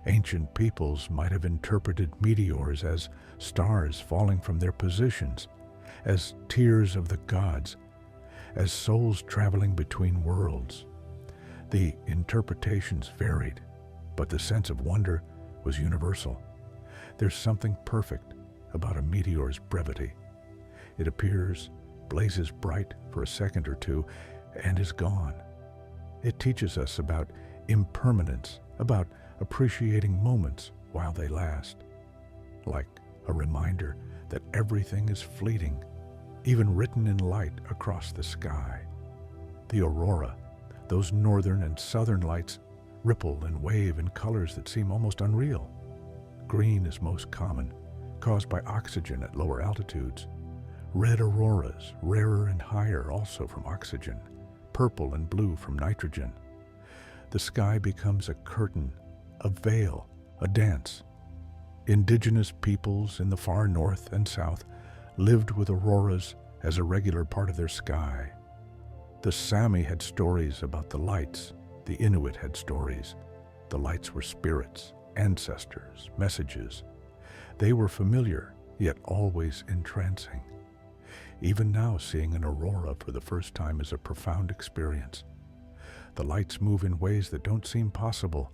Ancient peoples might have interpreted meteors as stars falling from their positions, as tears of the gods, as souls traveling between worlds. The interpretations varied, but the sense of wonder was universal. There's something perfect about a meteor's brevity. It appears, blazes bright for a second or two, and is gone. It teaches us about impermanence, about appreciating moments while they last, like a reminder that everything is fleeting, even written in light across the sky. The aurora, those northern and southern lights, ripple and wave in colors that seem almost unreal. Green is most common, caused by oxygen at lower altitudes. Red auroras, rarer and higher, also from oxygen. Purple and blue from nitrogen. The sky becomes a curtain, a veil, a dance. Indigenous peoples in the far north and south lived with auroras as a regular part of their sky. The Sami had stories about the lights. The Inuit had stories. The lights were spirits, ancestors, messages. They were familiar, yet always entrancing. Even now, seeing an aurora for the first time is a profound experience. The lights move in ways that don't seem possible.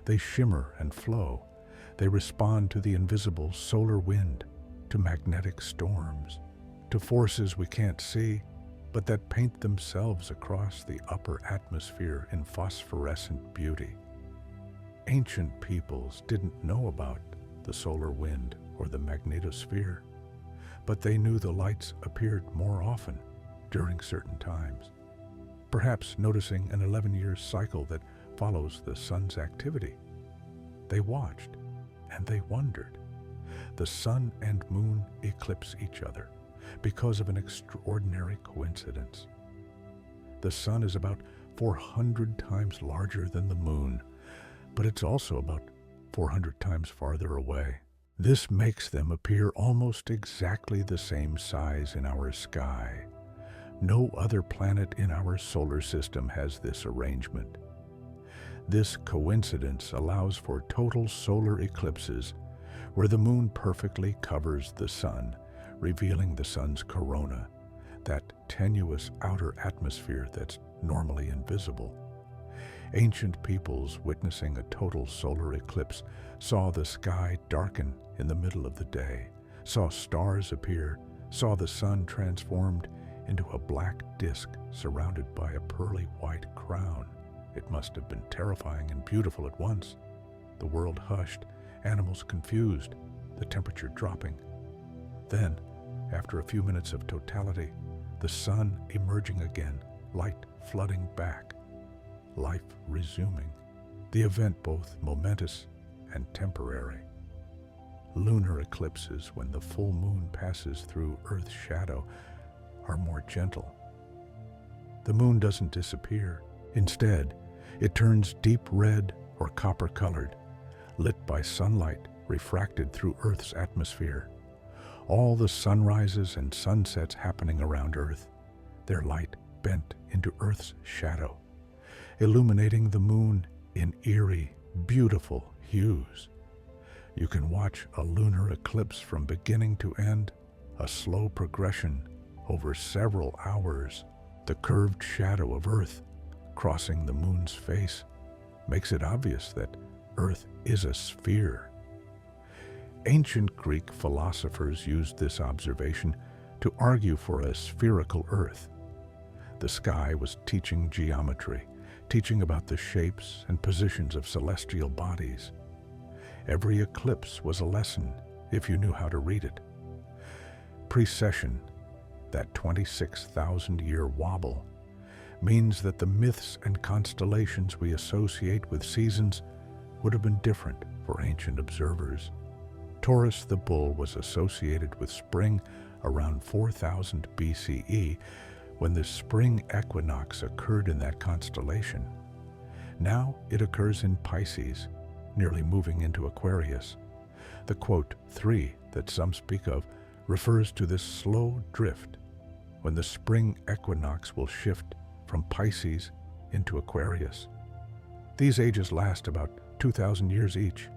They shimmer and flow. They respond to the invisible solar wind, to magnetic storms, to forces we can't see, but that paint themselves across the upper atmosphere in phosphorescent beauty. Ancient peoples didn't know about the solar wind or the magnetosphere, but they knew the lights appeared more often during certain times, perhaps noticing an 11-year cycle that follows the sun's activity. They watched and they wondered. The sun and moon eclipse each other because of an extraordinary coincidence. The sun is about 400 times larger than the moon, but it's also about 400 times farther away. This makes them appear almost exactly the same size in our sky. No other planet in our solar system has this arrangement. This coincidence allows for total solar eclipses, where the moon perfectly covers the sun, revealing the sun's corona, that tenuous outer atmosphere that's normally invisible. Ancient peoples witnessing a total solar eclipse saw the sky darken in the middle of the day, saw stars appear, saw the sun transformed into a black disk surrounded by a pearly white crown. It must have been terrifying and beautiful at once. The world hushed, animals confused, the temperature dropping. Then, after a few minutes of totality, the sun emerging again, light flooding back, life resuming. The event both momentous and temporary. Lunar eclipses, when the full moon passes through Earth's shadow, are more gentle. The moon doesn't disappear. Instead, it turns deep red or copper-colored, lit by sunlight refracted through Earth's atmosphere. All the sunrises and sunsets happening around Earth, their light bent into Earth's shadow, illuminating the moon in eerie, beautiful hues. You can watch a lunar eclipse from beginning to end, a slow progression over several hours. The curved shadow of Earth crossing the moon's face makes it obvious that Earth is a sphere. Ancient Greek philosophers used this observation to argue for a spherical Earth. The sky was teaching geometry, teaching about the shapes and positions of celestial bodies. Every eclipse was a lesson if you knew how to read it. Precession, that 26,000-year wobble, means that the myths and constellations we associate with seasons would have been different for ancient observers. Taurus the bull was associated with spring around 4000 BCE, when the spring equinox occurred in that constellation. Now it occurs in Pisces, nearly moving into Aquarius. The quote 3 that some speak of refers to this slow drift when the spring equinox will shift from Pisces into Aquarius. These ages last about 2,000 years each.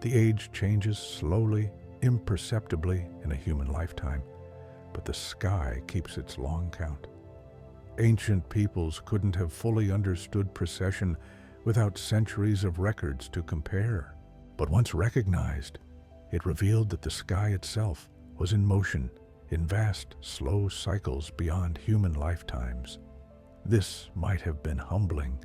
The age changes slowly, imperceptibly in a human lifetime, but the sky keeps its long count. Ancient peoples couldn't have fully understood precession without centuries of records to compare. But once recognized, it revealed that the sky itself was in motion, in vast, slow cycles beyond human lifetimes. This might have been humbling.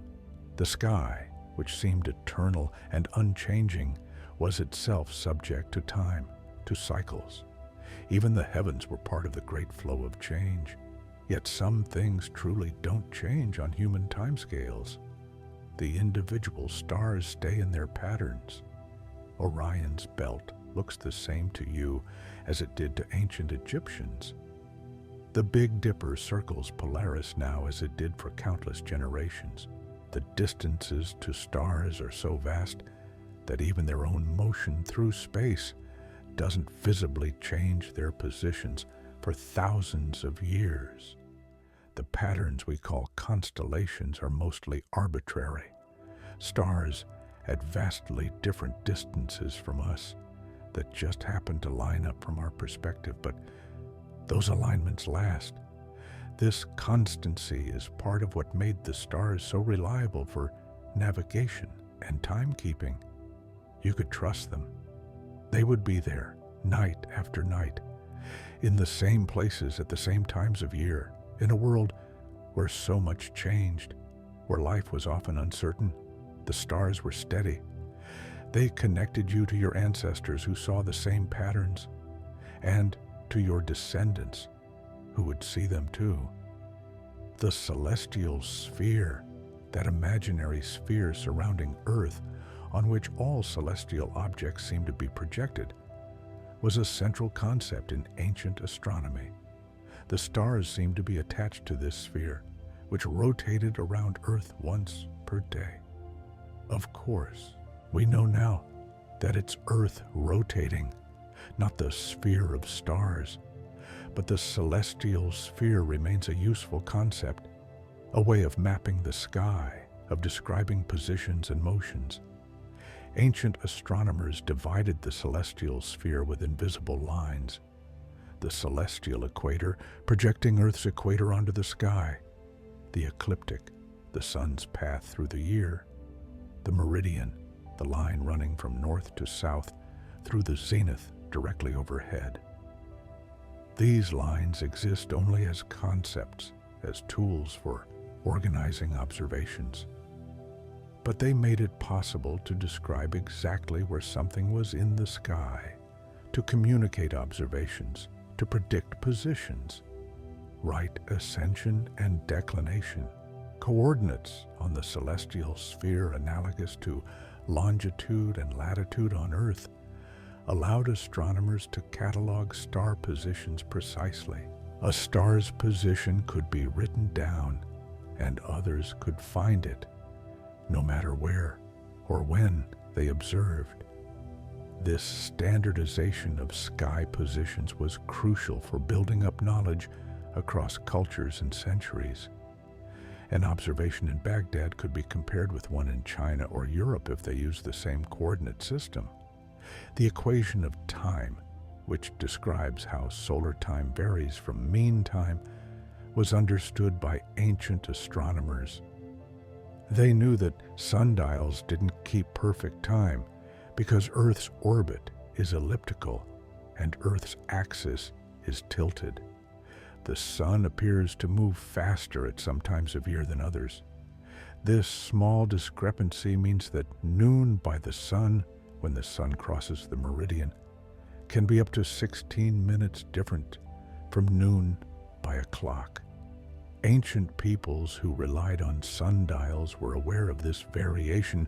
The sky, which seemed eternal and unchanging, was itself subject to time, to cycles. Even the heavens were part of the great flow of change. Yet some things truly don't change on human timescales. The individual stars stay in their patterns. Orion's belt looks the same to you as it did to ancient Egyptians. The Big Dipper circles Polaris now as it did for countless generations. The distances to stars are so vast that even their own motion through space doesn't visibly change their positions for thousands of years. The patterns we call constellations are mostly arbitrary. Stars at vastly different distances from us that just happen to line up from our perspective, but those alignments last. This constancy is part of what made the stars so reliable for navigation and timekeeping. You could trust them. They would be there, night after night, in the same places at the same times of year, in a world where so much changed, where life was often uncertain. The stars were steady. They connected you to your ancestors who saw the same patterns, and to your descendants who would see them too. The celestial sphere, that imaginary sphere surrounding Earth, on which all celestial objects seem to be projected, was a central concept in ancient astronomy. The stars seemed to be attached to this sphere, which rotated around Earth once per day. Of course, we know now that it's Earth rotating, not the sphere of stars, but the celestial sphere remains a useful concept, a way of mapping the sky, of describing positions and motions. Ancient astronomers divided the celestial sphere with invisible lines. The celestial equator projecting Earth's equator onto the sky. The ecliptic, the sun's path through the year. The meridian, the line running from north to south through the zenith directly overhead. These lines exist only as concepts, as tools for organizing observations. But they made it possible to describe exactly where something was in the sky, to communicate observations, to predict positions, write ascension and declination, coordinates on the celestial sphere analogous to longitude and latitude on Earth, allowed astronomers to catalog star positions precisely. A star's position could be written down, and others could find it, no matter where or when they observed. This standardization of sky positions was crucial for building up knowledge across cultures and centuries. An observation in Baghdad could be compared with one in China or Europe if they used the same coordinate system. The equation of time, which describes how solar time varies from mean time, was understood by ancient astronomers. They knew that sundials didn't keep perfect time because Earth's orbit is elliptical and Earth's axis is tilted. The sun appears to move faster at some times of year than others. This small discrepancy means that noon by the sun, when the sun crosses the meridian, can be up to 16 minutes different from noon by a clock. Ancient peoples who relied on sundials were aware of this variation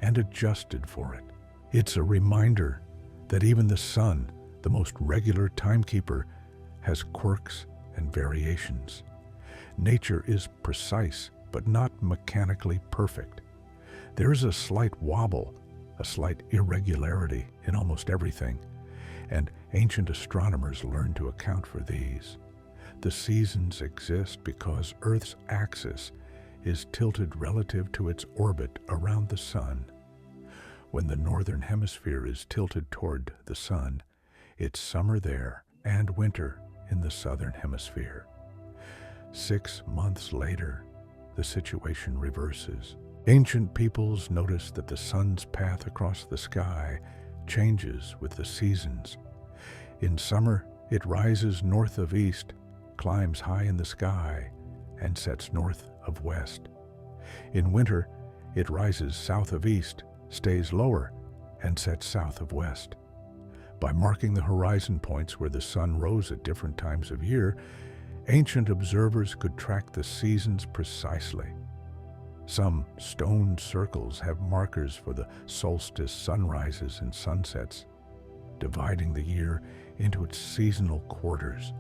and adjusted for it. It's a reminder that even the sun, the most regular timekeeper, has quirks and variations. Nature is precise, but not mechanically perfect. There's a slight wobble, a slight irregularity in almost everything, and ancient astronomers learned to account for these. The seasons exist because Earth's axis is tilted relative to its orbit around the sun. When the northern hemisphere is tilted toward the sun, it's summer there and winter in the southern hemisphere. 6 months later, the situation reverses. Ancient peoples noticed that the sun's path across the sky changes with the seasons. In summer, it rises north of east, climbs high in the sky, and sets north of west. In winter, it rises south of east, stays lower, and sets south of west. By marking the horizon points where the sun rose at different times of year, ancient observers could track the seasons precisely. Some stone circles have markers for the solstice sunrises and sunsets, dividing the year into its seasonal quarters.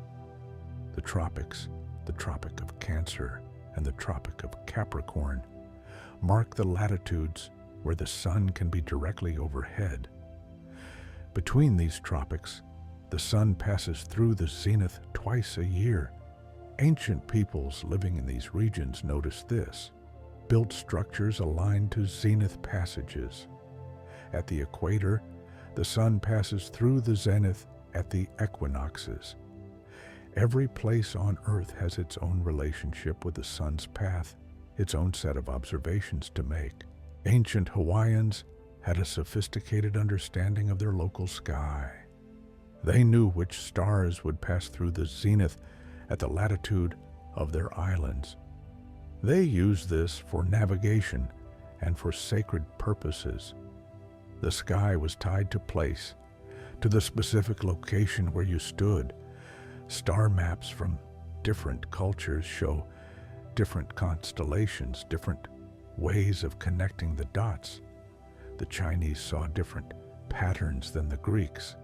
The tropics, the Tropic of Cancer and the Tropic of Capricorn, mark the latitudes where the sun can be directly overhead. Between these tropics, the sun passes through the zenith twice a year. Ancient peoples living in these regions noticed this, built structures aligned to zenith passages. At the equator, the sun passes through the zenith at the equinoxes. Every place on Earth has its own relationship with the sun's path, its own set of observations to make. Ancient Hawaiians had a sophisticated understanding of their local sky. They knew which stars would pass through the zenith at the latitude of their islands. They used this for navigation and for sacred purposes. The sky was tied to place, to the specific location where you stood. Star maps from different cultures show different constellations, different ways of connecting the dots. The Chinese saw different patterns than the Greeks.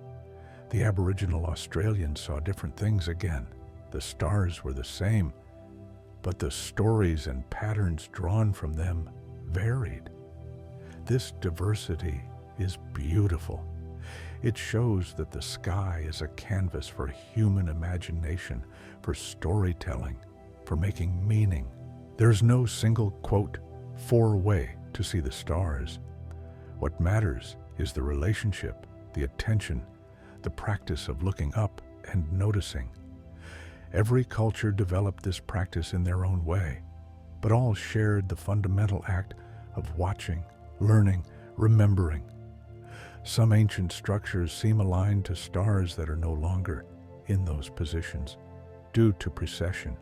The Aboriginal Australians saw different things again. The stars were the same, but the stories and patterns drawn from them varied. This diversity is beautiful. It shows that the sky is a canvas for human imagination, for storytelling, for making meaning. There's no single, quote, way to see the stars. What matters is the relationship, the attention, the practice of looking up and noticing. Every culture developed this practice in their own way, but all shared the fundamental act of watching, learning, remembering. Some ancient structures seem aligned to stars that are no longer in those positions due to precession.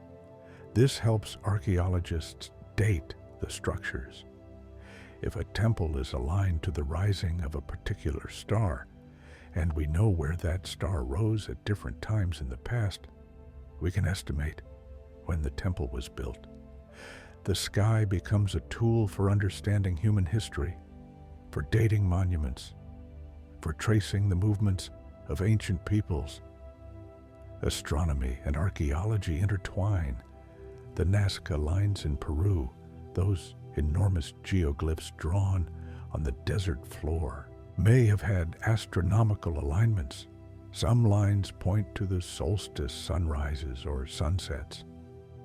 This helps archaeologists date the structures. If a temple is aligned to the rising of a particular star, and we know where that star rose at different times in the past, we can estimate when the temple was built. The sky becomes a tool for understanding human history, for dating monuments, for tracing the movements of ancient peoples. Astronomy and archaeology intertwine. The Nazca lines in Peru, those enormous geoglyphs drawn on the desert floor, may have had astronomical alignments. Some lines point to the solstice sunrises or sunsets.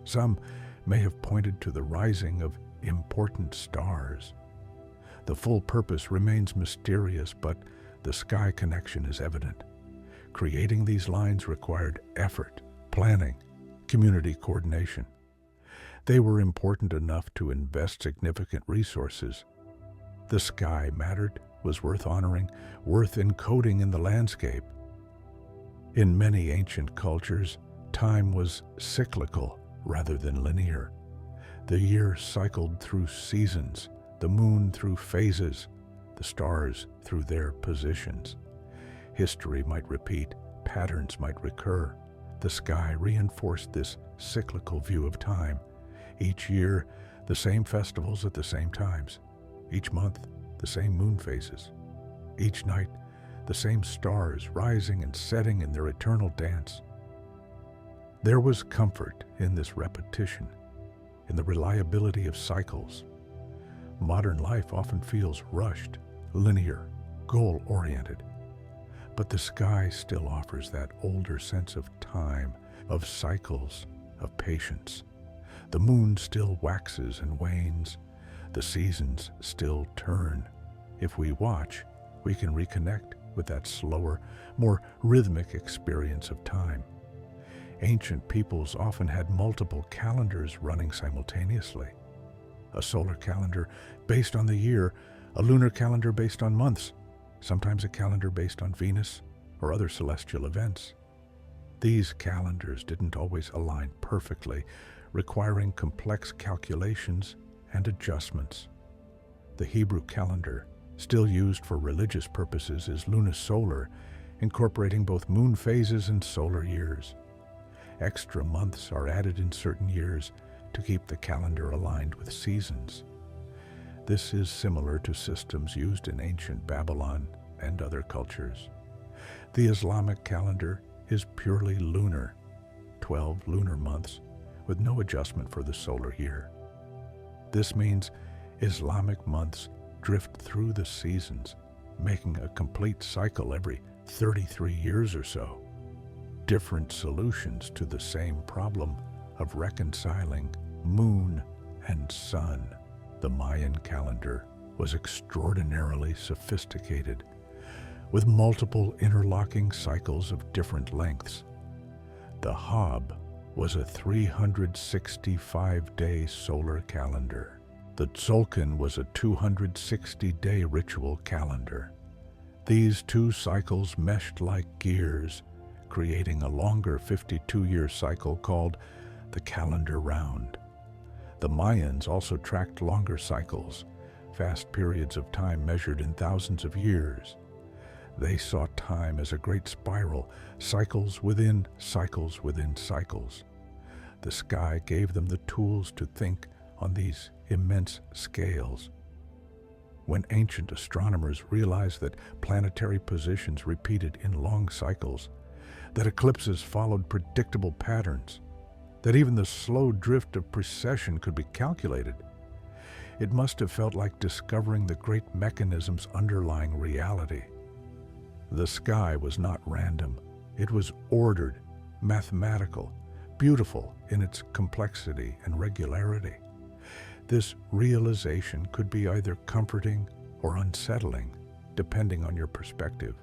Some may have pointed to the rising of important stars. The full purpose remains mysterious, but the sky connection is evident. Creating these lines required effort, planning, community coordination. They were important enough to invest significant resources. The sky mattered was worth honoring, worth encoding in the landscape. In many ancient cultures, time was cyclical rather than linear. The year cycled through seasons, the moon through phases, the stars through their positions. History might repeat, patterns might recur. The sky reinforced this cyclical view of time. Each year, the same festivals at the same times. Each month, the same moon phases. Each night, the same stars rising and setting in their eternal dance. There was comfort in this repetition, in the reliability of cycles. Modern life often feels rushed, linear, goal-oriented. But the sky still offers that older sense of time, of cycles, of patience. The moon still waxes and wanes. The seasons still turn. If we watch, we can reconnect with that slower, more rhythmic experience of time. Ancient peoples often had multiple calendars running simultaneously. A solar calendar based on the year, a lunar calendar based on months, sometimes a calendar based on Venus or other celestial events. These calendars didn't always align perfectly, requiring complex calculations and adjustments. The Hebrew calendar, still used for religious purposes, is lunisolar, incorporating both moon phases and solar years. Extra months are added in certain years to keep the calendar aligned with seasons. This is similar to systems used in ancient Babylon and other cultures. The Islamic calendar is purely lunar, 12 lunar months, with no adjustment for the solar year. This means Islamic months drift through the seasons, making a complete cycle every 33 years or so. Different solutions to the same problem of reconciling moon and sun. The Mayan calendar was extraordinarily sophisticated, with multiple interlocking cycles of different lengths. The Hab was a 365-day solar calendar. The Tzolk'in was a 260-day ritual calendar. These two cycles meshed like gears, creating a longer 52-year cycle called the calendar round. The Mayans also tracked longer cycles, vast periods of time measured in thousands of years. They saw time as a great spiral, cycles within cycles within cycles. The sky gave them the tools to think on these immense scales. When ancient astronomers realized that planetary positions repeated in long cycles, that eclipses followed predictable patterns, that even the slow drift of precession could be calculated, it must have felt like discovering the great mechanisms underlying reality. The sky was not random. It was ordered, mathematical, beautiful in its complexity and regularity. This realization could be either comforting or unsettling, depending on your perspective.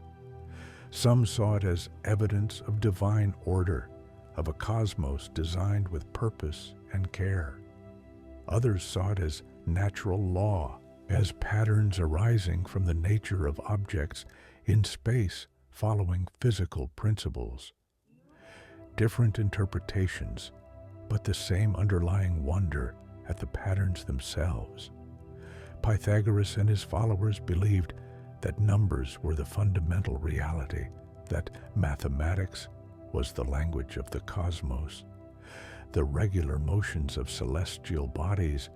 Some saw it as evidence of divine order, of a cosmos designed with purpose and care. Others saw it as natural law, as patterns arising from the nature of objects in space following physical principles. Different interpretations, but the same underlying wonder at the patterns themselves. Pythagoras and his followers believed that numbers were the fundamental reality, that mathematics was the language of the cosmos. The regular motions of celestial bodies,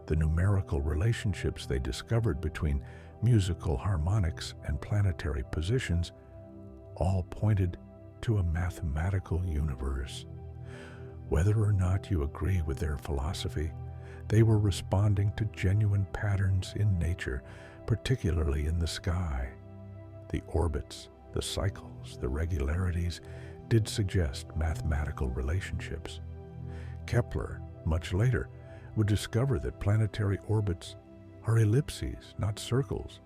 the numerical relationships they discovered between musical harmonics and planetary positions, all pointed to a mathematical universe. Whether or not you agree with their philosophy, they were responding to genuine patterns in nature, particularly in the sky. The orbits, the cycles, the regularities did suggest mathematical relationships. Kepler, much later, would discover that planetary orbits are ellipses, not circles,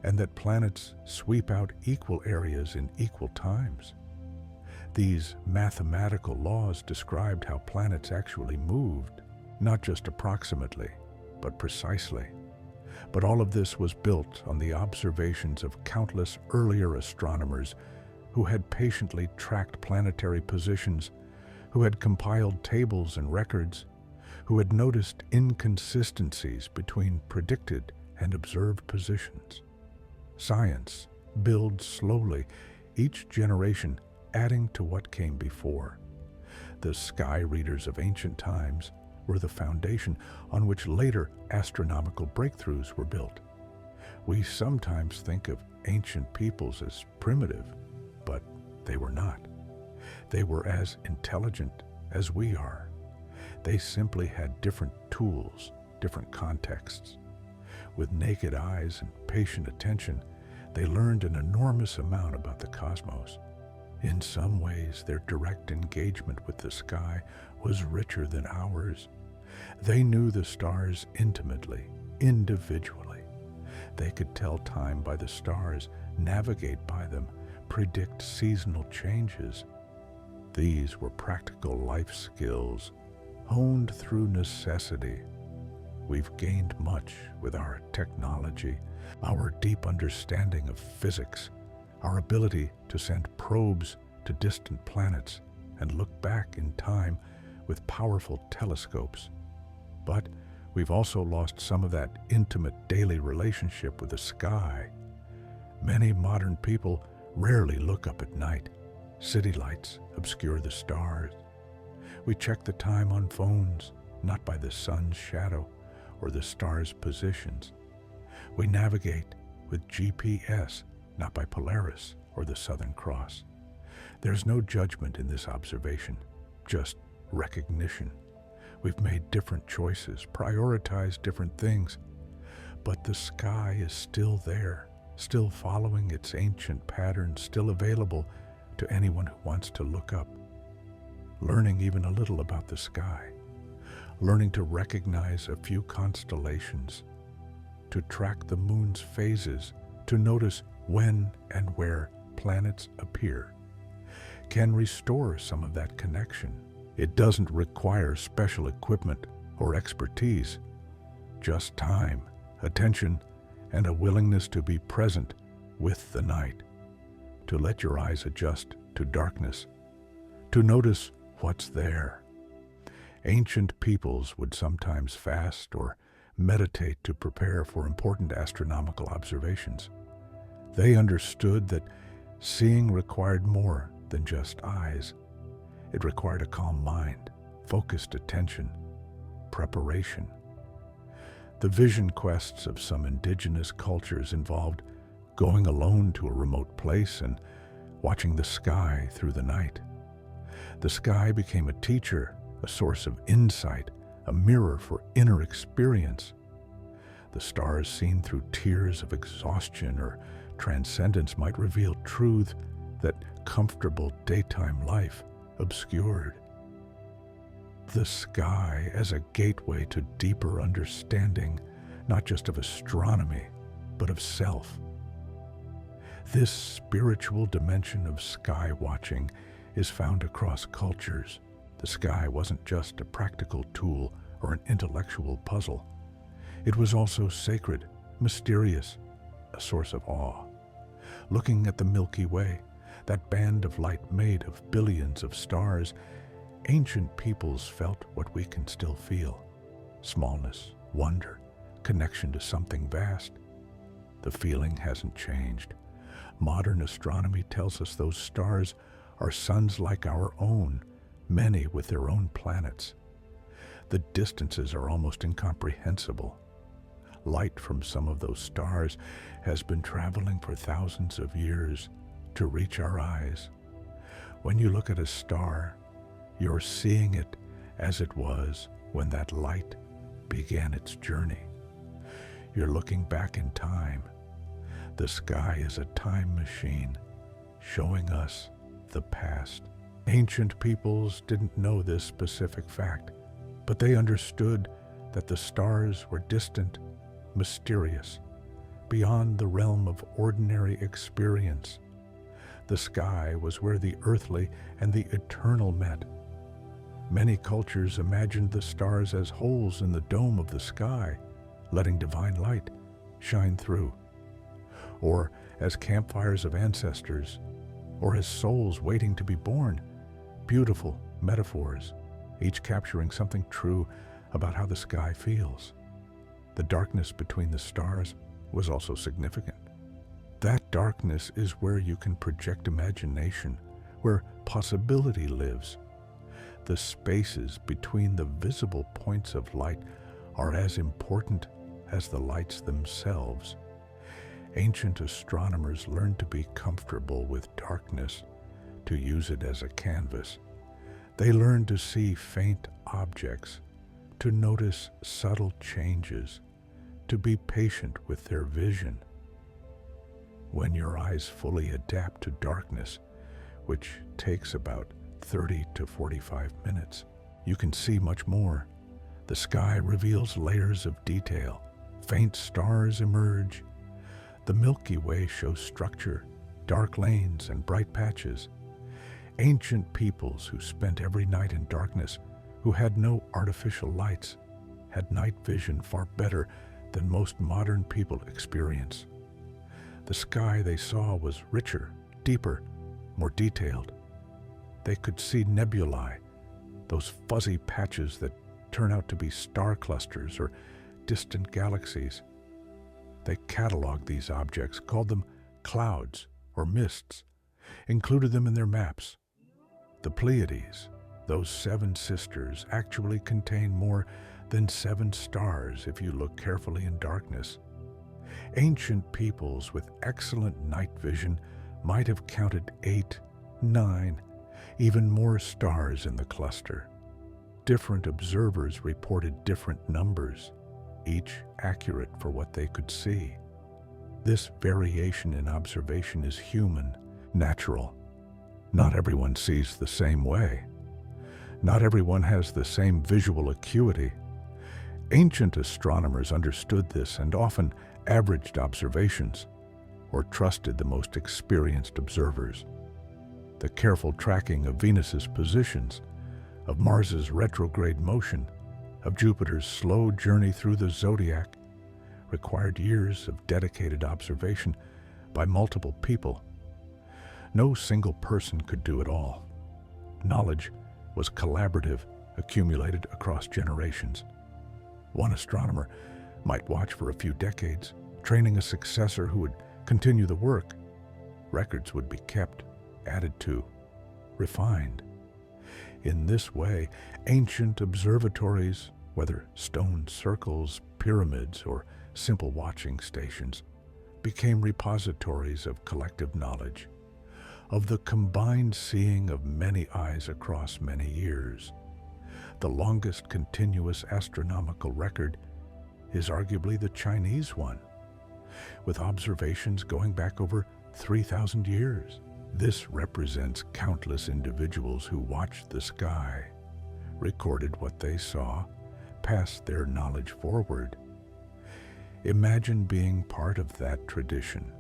and that planets sweep out equal areas in equal times. These mathematical laws described how planets actually moved, not just approximately, but precisely. But all of this was built on the observations of countless earlier astronomers who had patiently tracked planetary positions, who had compiled tables and records, who had noticed inconsistencies between predicted and observed positions. Science builds slowly, each generation adding to what came before. The sky readers of ancient times were the foundation on which later astronomical breakthroughs were built. We sometimes think of ancient peoples as primitive, but they were not. They were as intelligent as we are. They simply had different tools, different contexts. With naked eyes and patient attention, they learned an enormous amount about the cosmos. In some ways, their direct engagement with the sky was richer than ours. They knew the stars intimately, individually. They could tell time by the stars, navigate by them, predict seasonal changes. These were practical life skills, honed through necessity. We've gained much with our technology, our deep understanding of physics, our ability to send probes to distant planets and look back in time with powerful telescopes. But we've also lost some of that intimate daily relationship with the sky. Many modern people rarely look up at night. City lights obscure the stars. We check the time on phones, not by the sun's shadow or the stars' positions. We navigate with GPS, not by Polaris or the Southern Cross. There's no judgment in this observation, just recognition. We've made different choices, prioritized different things, but the sky is still there, still following its ancient patterns, still available to anyone who wants to look up. Learning even a little about the sky, learning to recognize a few constellations, to track the moon's phases, to notice when and where planets appear, can restore some of that connection. It doesn't require special equipment or expertise, just time, attention, and a willingness to be present with the night, to let your eyes adjust to darkness, to notice what's there. Ancient peoples would sometimes fast or meditate to prepare for important astronomical observations. They understood that seeing required more than just eyes. It required a calm mind, focused attention, preparation. The vision quests of some indigenous cultures involved going alone to a remote place and watching the sky through the night. The sky became a teacher, a source of insight, a mirror for inner experience. The stars seen through tears of exhaustion or transcendence might reveal truth that comfortable daytime life obscured. The sky as a gateway to deeper understanding, not just of astronomy, but of self. This spiritual dimension of sky watching is found across cultures. The sky wasn't just a practical tool or an intellectual puzzle. It was also sacred, mysterious, a source of awe. Looking at the Milky Way, that band of light made of billions of stars, ancient peoples felt what we can still feel: smallness, wonder, connection to something vast. The feeling hasn't changed. Modern astronomy tells us those stars are suns like our own, many with their own planets. The distances are almost incomprehensible. Light from some of those stars has been traveling for thousands of years to reach our eyes. When you look at a star, you're seeing it as it was when that light began its journey. You're looking back in time. The sky is a time machine, showing us the past. Ancient peoples didn't know this specific fact, but they understood that the stars were distant, mysterious, beyond the realm of ordinary experience. The sky was where the earthly and the eternal met. Many cultures imagined the stars as holes in the dome of the sky, letting divine light shine through, or as campfires of ancestors, or as souls waiting to be born. Beautiful metaphors, each capturing something true about how the sky feels. The darkness between the stars was also significant. That darkness is where you can project imagination, where possibility lives. The spaces between the visible points of light are as important as the lights themselves. Ancient astronomers learned to be comfortable with darkness, to use it as a canvas. They learned to see faint objects, to notice subtle changes, to be patient with their vision. When your eyes fully adapt to darkness, which takes about 30 to 45 minutes, you can see much more. The sky reveals layers of detail. Faint stars emerge. The Milky Way shows structure, dark lanes and bright patches. Ancient peoples who spent every night in darkness, who had no artificial lights, had night vision far better than most modern people experience. The sky they saw was richer, deeper, more detailed. They could see nebulae, those fuzzy patches that turn out to be star clusters or distant galaxies. They cataloged these objects, called them clouds or mists, included them in their maps. The Pleiades, those 7 sisters, actually contain more than 7 stars if you look carefully in darkness. Ancient peoples with excellent night vision might have counted 8, 9, even more stars in the cluster. Different observers reported different numbers, each accurate for what they could see. This variation in observation is human, natural. Not everyone sees the same way. Not everyone has the same visual acuity. Ancient astronomers understood this and often averaged observations, or trusted the most experienced observers. The careful tracking of Venus's positions, of Mars's retrograde motion, of Jupiter's slow journey through the zodiac, required years of dedicated observation by multiple people. No single person could do it all. Knowledge was collaborative, accumulated across generations. One astronomer might watch for a few decades, training a successor who would continue the work. Records would be kept, added to, refined. In this way, ancient observatories, whether stone circles, pyramids, or simple watching stations, became repositories of collective knowledge, of the combined seeing of many eyes across many years. The longest continuous astronomical record is arguably the Chinese one, with observations going back over 3,000 years. This represents countless individuals who watched the sky, recorded what they saw, passed their knowledge forward. Imagine being part of that tradition,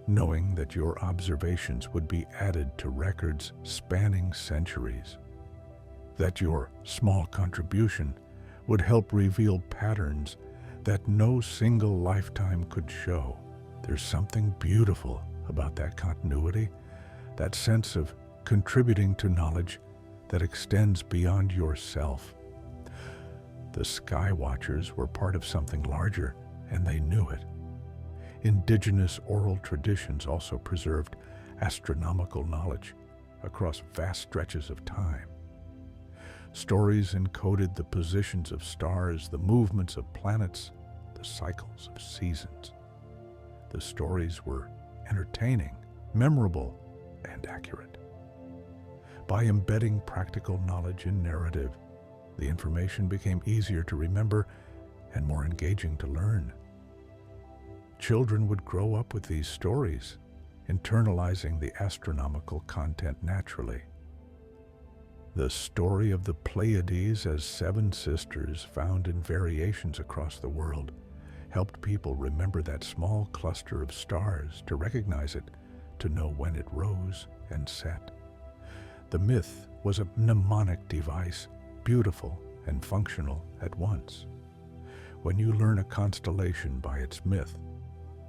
knowing that your observations would be added to records spanning centuries, that your small contribution would help reveal patterns that no single lifetime could show. There's something beautiful about that continuity, that sense of contributing to knowledge that extends beyond yourself. The Sky Watchers were part of something larger, and they knew it. Indigenous oral traditions also preserved astronomical knowledge across vast stretches of time. Stories encoded the positions of stars, the movements of planets, the cycles of seasons. The stories were entertaining, memorable, and accurate. By embedding practical knowledge in narrative, the information became easier to remember and more engaging to learn. Children would grow up with these stories, internalizing the astronomical content naturally. The story of the Pleiades as 7 sisters, found in variations across the world, helped people remember that small cluster of stars, to recognize it, to know when it rose and set. The myth was a mnemonic device, beautiful and functional at once. When you learn a constellation by its myth,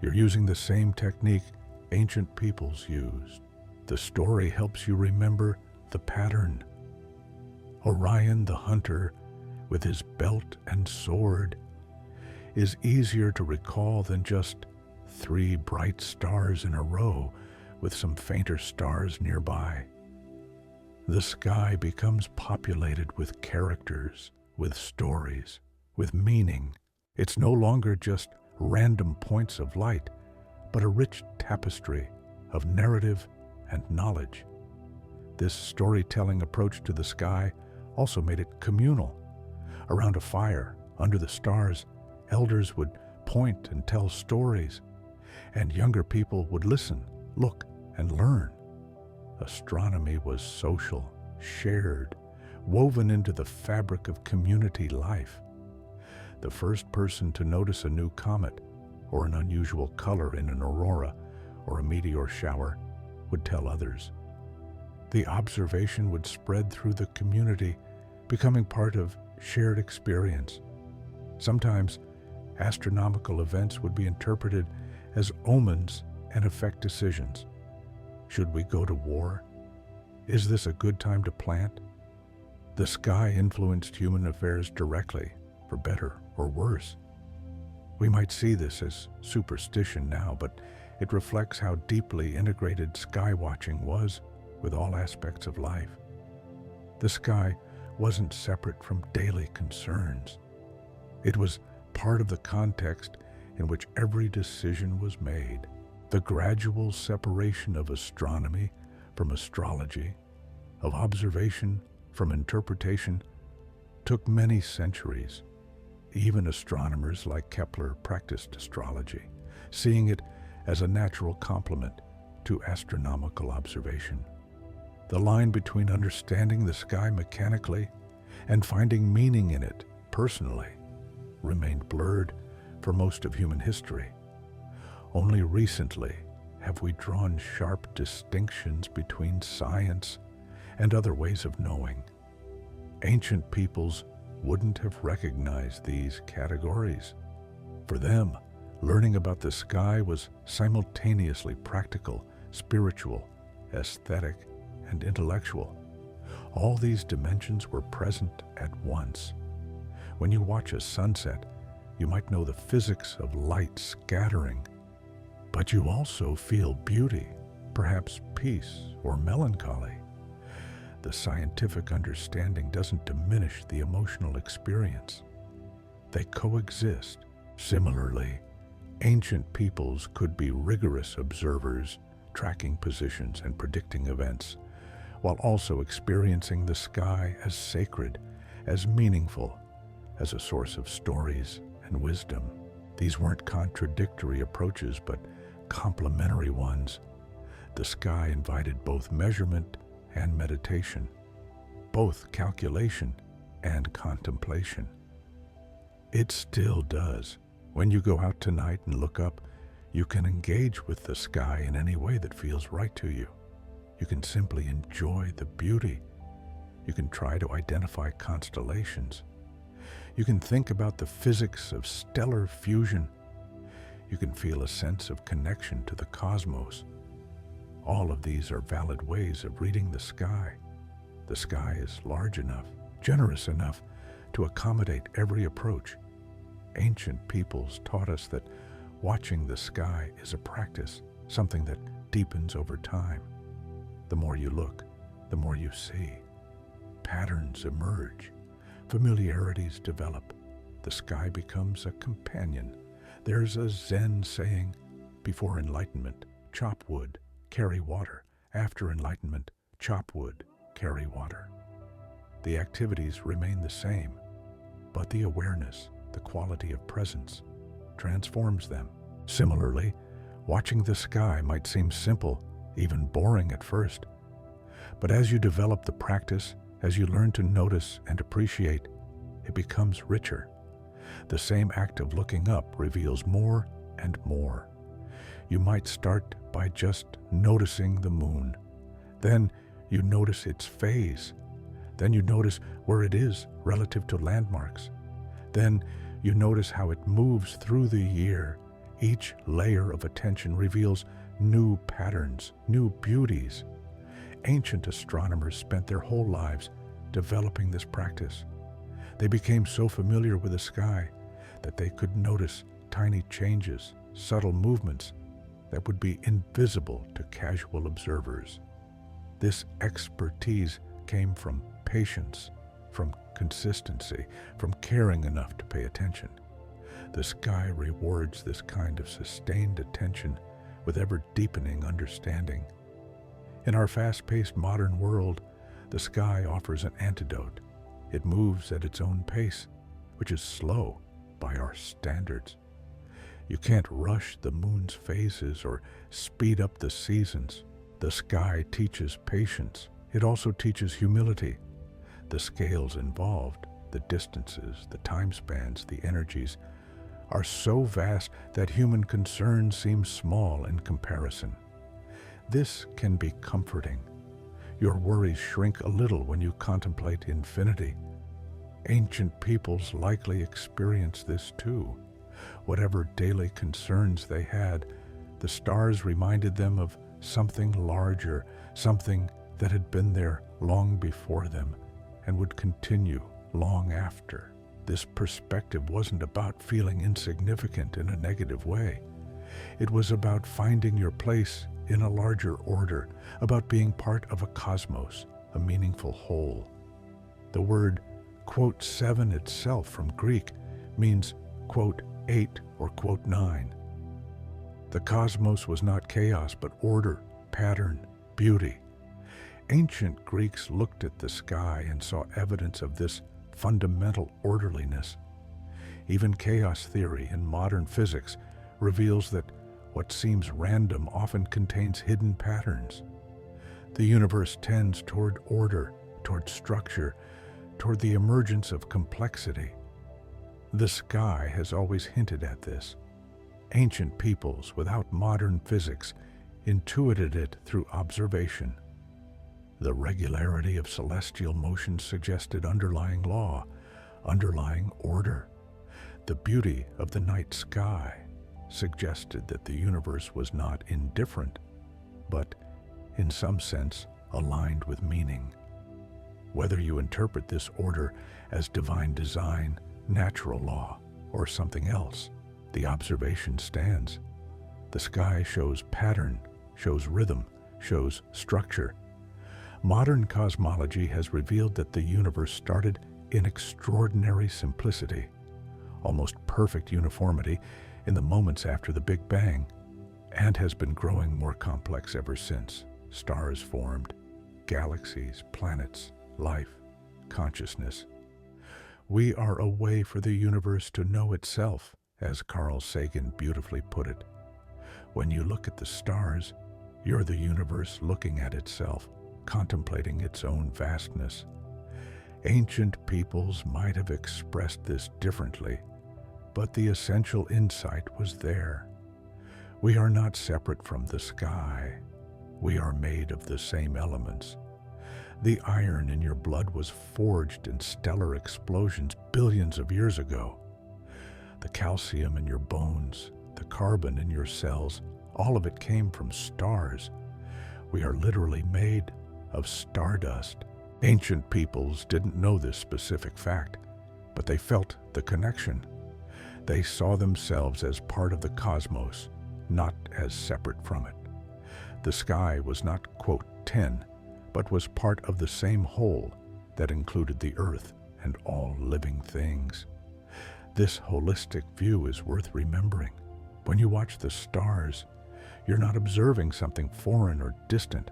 you're using the same technique ancient peoples used. The story helps you remember the pattern. Orion the hunter, with his belt and sword, is easier to recall than just 3 bright stars in a row with some fainter stars nearby. The sky becomes populated with characters, with stories, with meaning. It's no longer just random points of light, but a rich tapestry of narrative and knowledge. This storytelling approach to the sky also made it communal. Around a fire, under the stars, elders would point and tell stories, and younger people would listen, look, and learn. Astronomy was social, shared, woven into the fabric of community life. The first person to notice a new comet or an unusual color in an aurora or a meteor shower would tell others. The observation would spread through the community, becoming part of shared experience. Sometimes, astronomical events would be interpreted as omens and affect decisions. Should we go to war? Is this a good time to plant? The sky influenced human affairs directly, for better or worse. We might see this as superstition now, but it reflects how deeply integrated sky watching was with all aspects of life. The sky wasn't separate from daily concerns. It was part of the context in which every decision was made. The gradual separation of astronomy from astrology, of observation from interpretation, took many centuries. Even astronomers like Kepler practiced astrology, seeing it as a natural complement to astronomical observation. The line between understanding the sky mechanically and finding meaning in it personally remained blurred for most of human history. Only recently have we drawn sharp distinctions between science and other ways of knowing. Ancient peoples wouldn't have recognized these categories. For them, learning about the sky was simultaneously practical, spiritual, aesthetic, and intellectual. All these dimensions were present at once. When you watch a sunset, you might know the physics of light scattering, but you also feel beauty, perhaps peace or melancholy. The scientific understanding doesn't diminish the emotional experience. They coexist. Similarly, ancient peoples could be rigorous observers, tracking positions and predicting events, while also experiencing the sky as sacred, as meaningful, as a source of stories and wisdom. These weren't contradictory approaches, but complementary ones. The sky invited both measurement and meditation, both calculation and contemplation. It still does. When you go out tonight and look up, you can engage with the sky in any way that feels right to you. You can simply enjoy the beauty. You can try to identify constellations. You can think about the physics of stellar fusion. You can feel a sense of connection to the cosmos. All of these are valid ways of reading the sky. The sky is large enough, generous enough to accommodate every approach. Ancient peoples taught us that watching the sky is a practice, something that deepens over time. The more you look, the more you see. Patterns emerge. Familiarities develop. The sky becomes a companion. There's a Zen saying, before enlightenment, chop wood, carry water. After enlightenment, chop wood, carry water. The activities remain the same, but the awareness, the quality of presence, transforms them. Similarly, watching the sky might seem simple, even boring at first. But as you develop the practice, as you learn to notice and appreciate, it becomes richer. The same act of looking up reveals more and more. You might start by just noticing the moon. Then you notice its phase. Then you notice where it is relative to landmarks. Then You notice how it moves through the year. Each layer of attention reveals new patterns, new beauties. Ancient astronomers spent their whole lives developing this practice. They became so familiar with the sky that they could notice tiny changes, subtle movements that would be invisible to casual observers. This expertise came from patience, from consistency, from caring enough to pay attention. The sky rewards this kind of sustained attention with ever-deepening understanding. In our fast-paced modern world, the sky offers an antidote. It moves at its own pace, which is slow by our standards. You can't rush the moon's phases or speed up the seasons. The sky teaches patience. It also teaches humility. The scales involved, the distances, the time spans, the energies, are so vast that human concerns seem small in comparison. This can be comforting. Your worries shrink a little when you contemplate infinity. Ancient peoples likely experienced this too. Whatever daily concerns they had, the stars reminded them of something larger, something that had been there long before them and would continue long after. This perspective wasn't about feeling insignificant in a negative way. It was about finding your place in a larger order, about being part of a cosmos, a meaningful whole. The word, quote, 7 itself from Greek means, quote, 8 or quote 9. The cosmos was not chaos, but order, pattern, beauty. Ancient Greeks looked at the sky and saw evidence of this fundamental orderliness. Even chaos theory in modern physics reveals that what seems random often contains hidden patterns. The universe tends toward order, toward structure, toward the emergence of complexity. The sky has always hinted at this. Ancient peoples, without modern physics, intuited it through observation. The regularity of celestial motion suggested underlying law, underlying order. The beauty of the night sky suggested that the universe was not indifferent, but, in some sense, aligned with meaning. Whether you interpret this order as divine design, natural law, or something else, the observation stands. The sky shows pattern, shows rhythm, shows structure. Modern cosmology has revealed that the universe started in extraordinary simplicity, almost perfect uniformity in the moments after the Big Bang, and has been growing more complex ever since. Stars formed, galaxies, planets, life, consciousness. We are a way for the universe to know itself, as Carl Sagan beautifully put it. When you look at the stars, you're the universe looking at itself, contemplating its own vastness. Ancient peoples might have expressed this differently, but the essential insight was there. We are not separate from the sky. We are made of the same elements. The iron in your blood was forged in stellar explosions billions of years ago. The calcium in your bones, the carbon in your cells, all of it came from stars. We are literally made of stardust. Ancient peoples didn't know this specific fact, but they felt the connection. They saw themselves as part of the cosmos, not as separate from it. The sky was not, quote, 10, but was part of the same whole that included the earth and all living things. This holistic view is worth remembering. When you watch the stars, you're not observing something foreign or distant.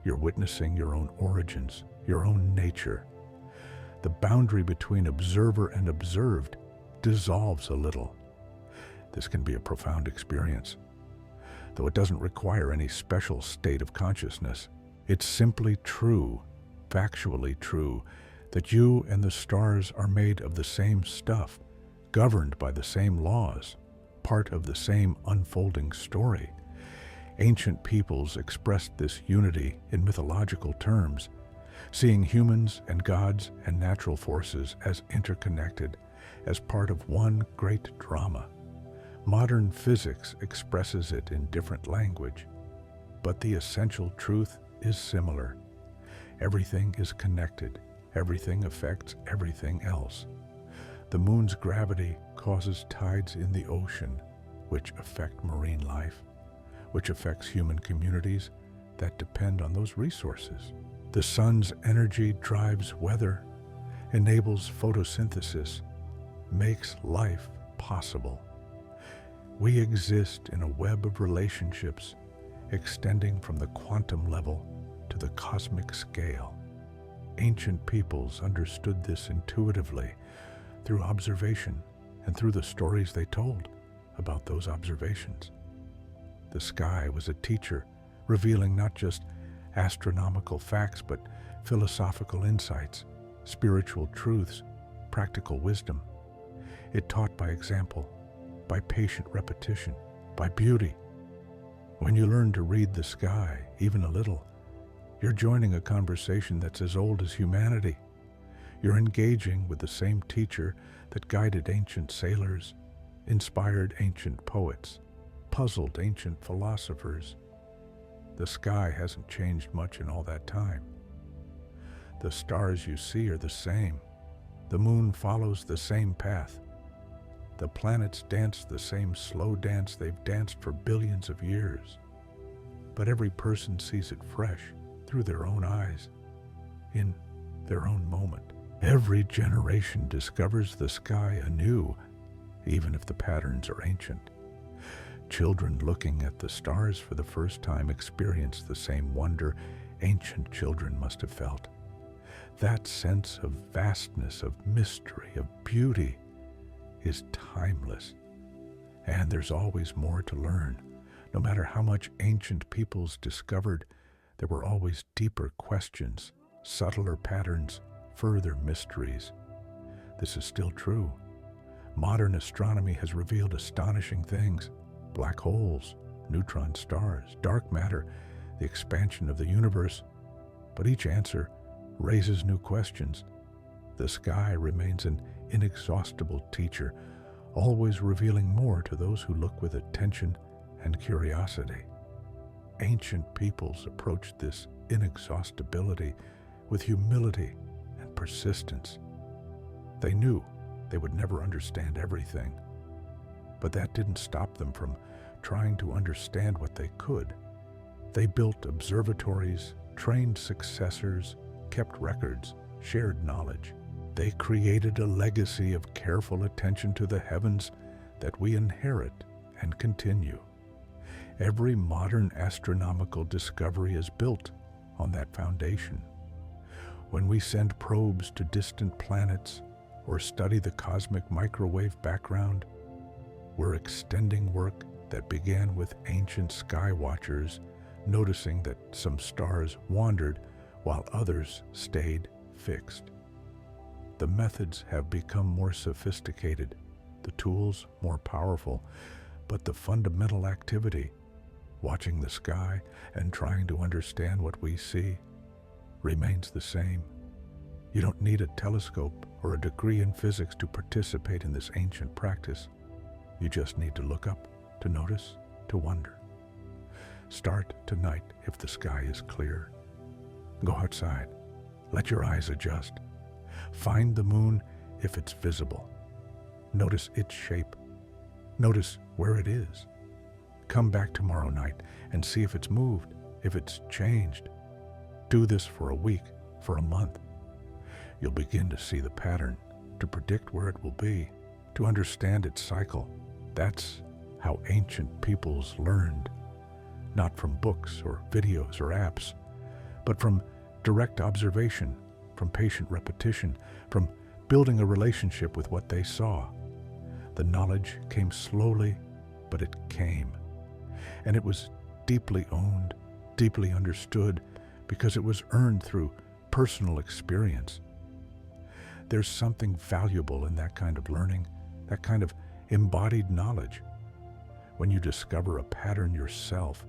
You're witnessing your own origins, your own nature. The boundary between observer and observed dissolves a little. This can be a profound experience, though it doesn't require any special state of consciousness. It's simply true, factually true, that you and the stars are made of the same stuff, governed by the same laws, part of the same unfolding story. Ancient peoples expressed this unity in mythological terms, seeing humans and gods and natural forces as interconnected, as part of one great drama. Modern physics expresses it in different language, but the essential truth is similar. Everything is connected. Everything affects everything else. The moon's gravity causes tides in the ocean, which affect marine life, which affects human communities that depend on those resources. The sun's energy drives weather, enables photosynthesis, makes life possible. We exist in a web of relationships extending from the quantum level to the cosmic scale. Ancient peoples understood this intuitively through observation and through the stories they told about those observations. The sky was a teacher, revealing not just astronomical facts, but philosophical insights, spiritual truths, practical wisdom. It taught by example, by patient repetition, by beauty. When you learn to read the sky, even a little, you're joining a conversation that's as old as humanity. You're engaging with the same teacher that guided ancient sailors, inspired ancient poets, puzzled ancient philosophers. The sky hasn't changed much in all that time. The stars you see are the same. The moon follows the same path. The planets dance the same slow dance they've danced for billions of years. But every person sees it fresh, through their own eyes, in their own moment. Every generation discovers the sky anew, even if the patterns are ancient. Children looking at the stars for the first time experience the same wonder ancient children must have felt. That sense of vastness, of mystery, of beauty is timeless. And there's always more to learn. No matter how much ancient peoples discovered, there were always deeper questions, subtler patterns, further mysteries. This is still true. Modern astronomy has revealed astonishing things: black holes, neutron stars, dark matter, the expansion of the universe. But each answer raises new questions. The sky remains an inexhaustible teacher, always revealing more to those who look with attention and curiosity. Ancient peoples approached this inexhaustibility with humility and persistence. They knew they would never understand everything, but that didn't stop them from trying to understand what they could. They built observatories, trained successors, kept records, shared knowledge. They created a legacy of careful attention to the heavens that we inherit and continue. Every modern astronomical discovery is built on that foundation. When we send probes to distant planets or study the cosmic microwave background, we're extending work that began with ancient sky watchers noticing that some stars wandered while others stayed fixed. The methods have become more sophisticated, the tools more powerful, but the fundamental activity, watching the sky and trying to understand what we see, remains the same. You don't need a telescope or a degree in physics to participate in this ancient practice. You just need to look up, to notice, to wonder. Start tonight if the sky is clear. Go outside. Let your eyes adjust. Find the moon if it's visible. Notice its shape. Notice where it is. Come back tomorrow night and see if it's moved, if it's changed. Do this for a week, for a month. You'll begin to see the pattern, to predict where it will be, to understand its cycle. That's how ancient peoples learned, not from books or videos or apps, but from direct observation, from patient repetition, from building a relationship with what they saw. The knowledge came slowly, but it came. And it was deeply owned, deeply understood, because it was earned through personal experience. There's something valuable in that kind of learning, that kind of embodied knowledge. When you discover a pattern yourself,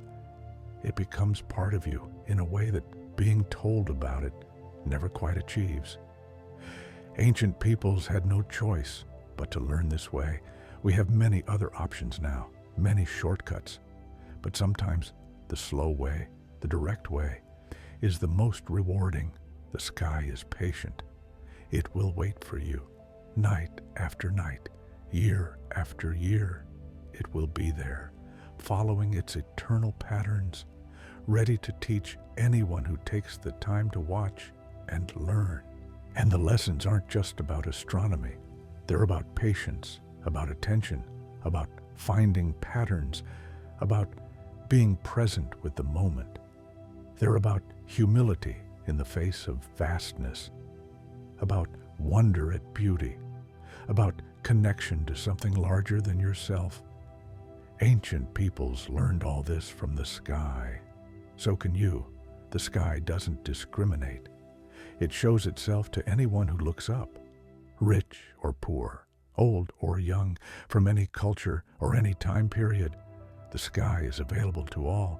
it becomes part of you in a way that being told about it never quite achieves. Ancient peoples had no choice. But to learn this way, we have many other options now, many shortcuts. But sometimes the slow way, the direct way, is the most rewarding. The sky is patient. It will wait for you. Night after night, year after year, it will be there, following its eternal patterns, ready to teach anyone who takes the time to watch and learn. And the lessons aren't just about astronomy. They're about patience, about attention, about finding patterns, about being present with the moment. They're about humility in the face of vastness, about wonder at beauty, about connection to something larger than yourself. Ancient peoples learned all this from the sky. So can you. The sky doesn't discriminate. It shows itself to anyone who looks up, rich or poor, old or young, from any culture or any time period. The sky is available to all.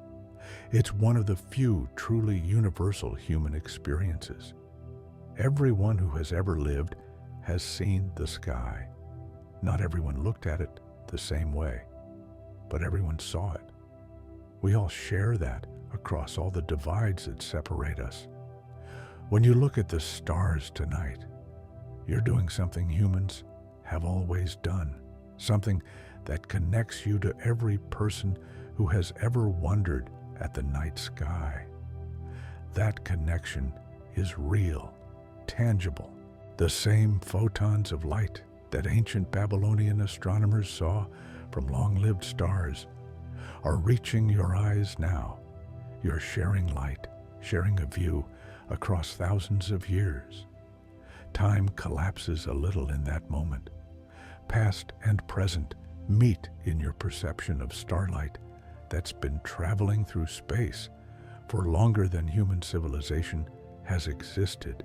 It's one of the few truly universal human experiences. Everyone who has ever lived has seen the sky. Not everyone looked at it the same way, but everyone saw it. We all share that across all the divides that separate us. When you look at the stars tonight, you're doing something humans have always done, something that connects you to every person who has ever wondered at the night sky. That connection is real, tangible. The same photons of light that ancient Babylonian astronomers saw from long-lived stars are reaching your eyes now. You're sharing light, sharing a view across thousands of years. Time collapses a little in that moment. Past and present meet in your perception of starlight that's been traveling through space for longer than human civilization has existed.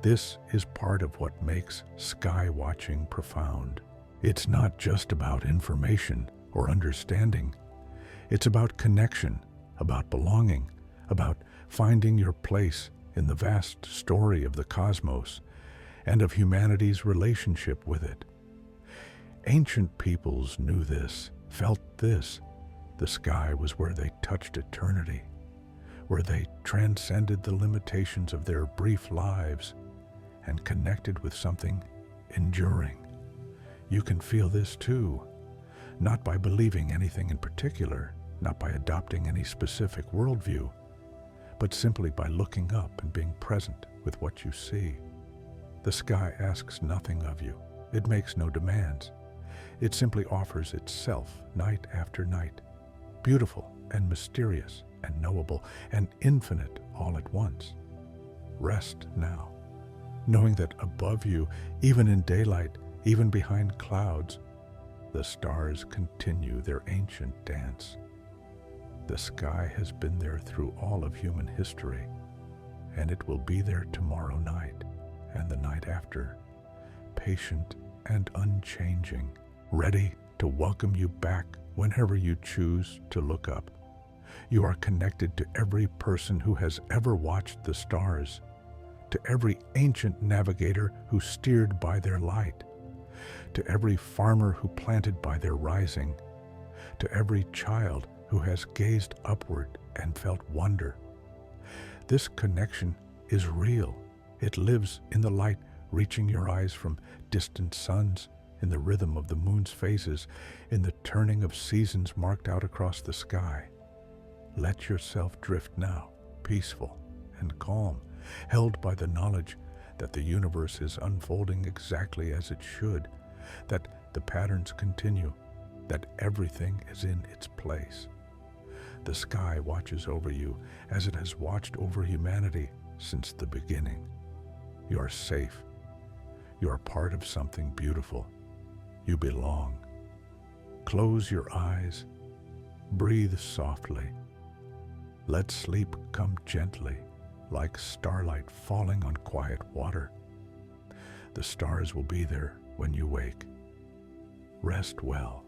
This is part of what makes sky watching profound. It's not just about information or understanding. It's about connection, about belonging, about finding your place in the vast story of the cosmos and of humanity's relationship with it. Ancient peoples knew this, felt this. The sky was where they touched eternity, where they transcended the limitations of their brief lives and connected with something enduring. You can feel this too, not by believing anything in particular, not by adopting any specific worldview, but simply by looking up and being present with what you see. The sky asks nothing of you. It makes no demands. It simply offers itself night after night, beautiful and mysterious and knowable and infinite all at once. Rest now, knowing that above you, even in daylight, even behind clouds, the stars continue their ancient dance. The sky has been there through all of human history, and it will be there tomorrow night and the night after, patient and unchanging, ready to welcome you back whenever you choose to look up. You are connected to every person who has ever watched the stars, to every ancient navigator who steered by their light, to every farmer who planted by their rising, to every child who has gazed upward and felt wonder. This connection is real. It lives in the light reaching your eyes from distant suns, in the rhythm of the moon's phases, in the turning of seasons marked out across the sky. Let yourself drift now, peaceful and calm, held by the knowledge that the universe is unfolding exactly as it should, that the patterns continue, that everything is in its place. The sky watches over you as it has watched over humanity since the beginning. You are safe. You are part of something beautiful. You belong. Close your eyes. Breathe softly. Let sleep come gently, like starlight falling on quiet water. The stars will be there when you wake. Rest well.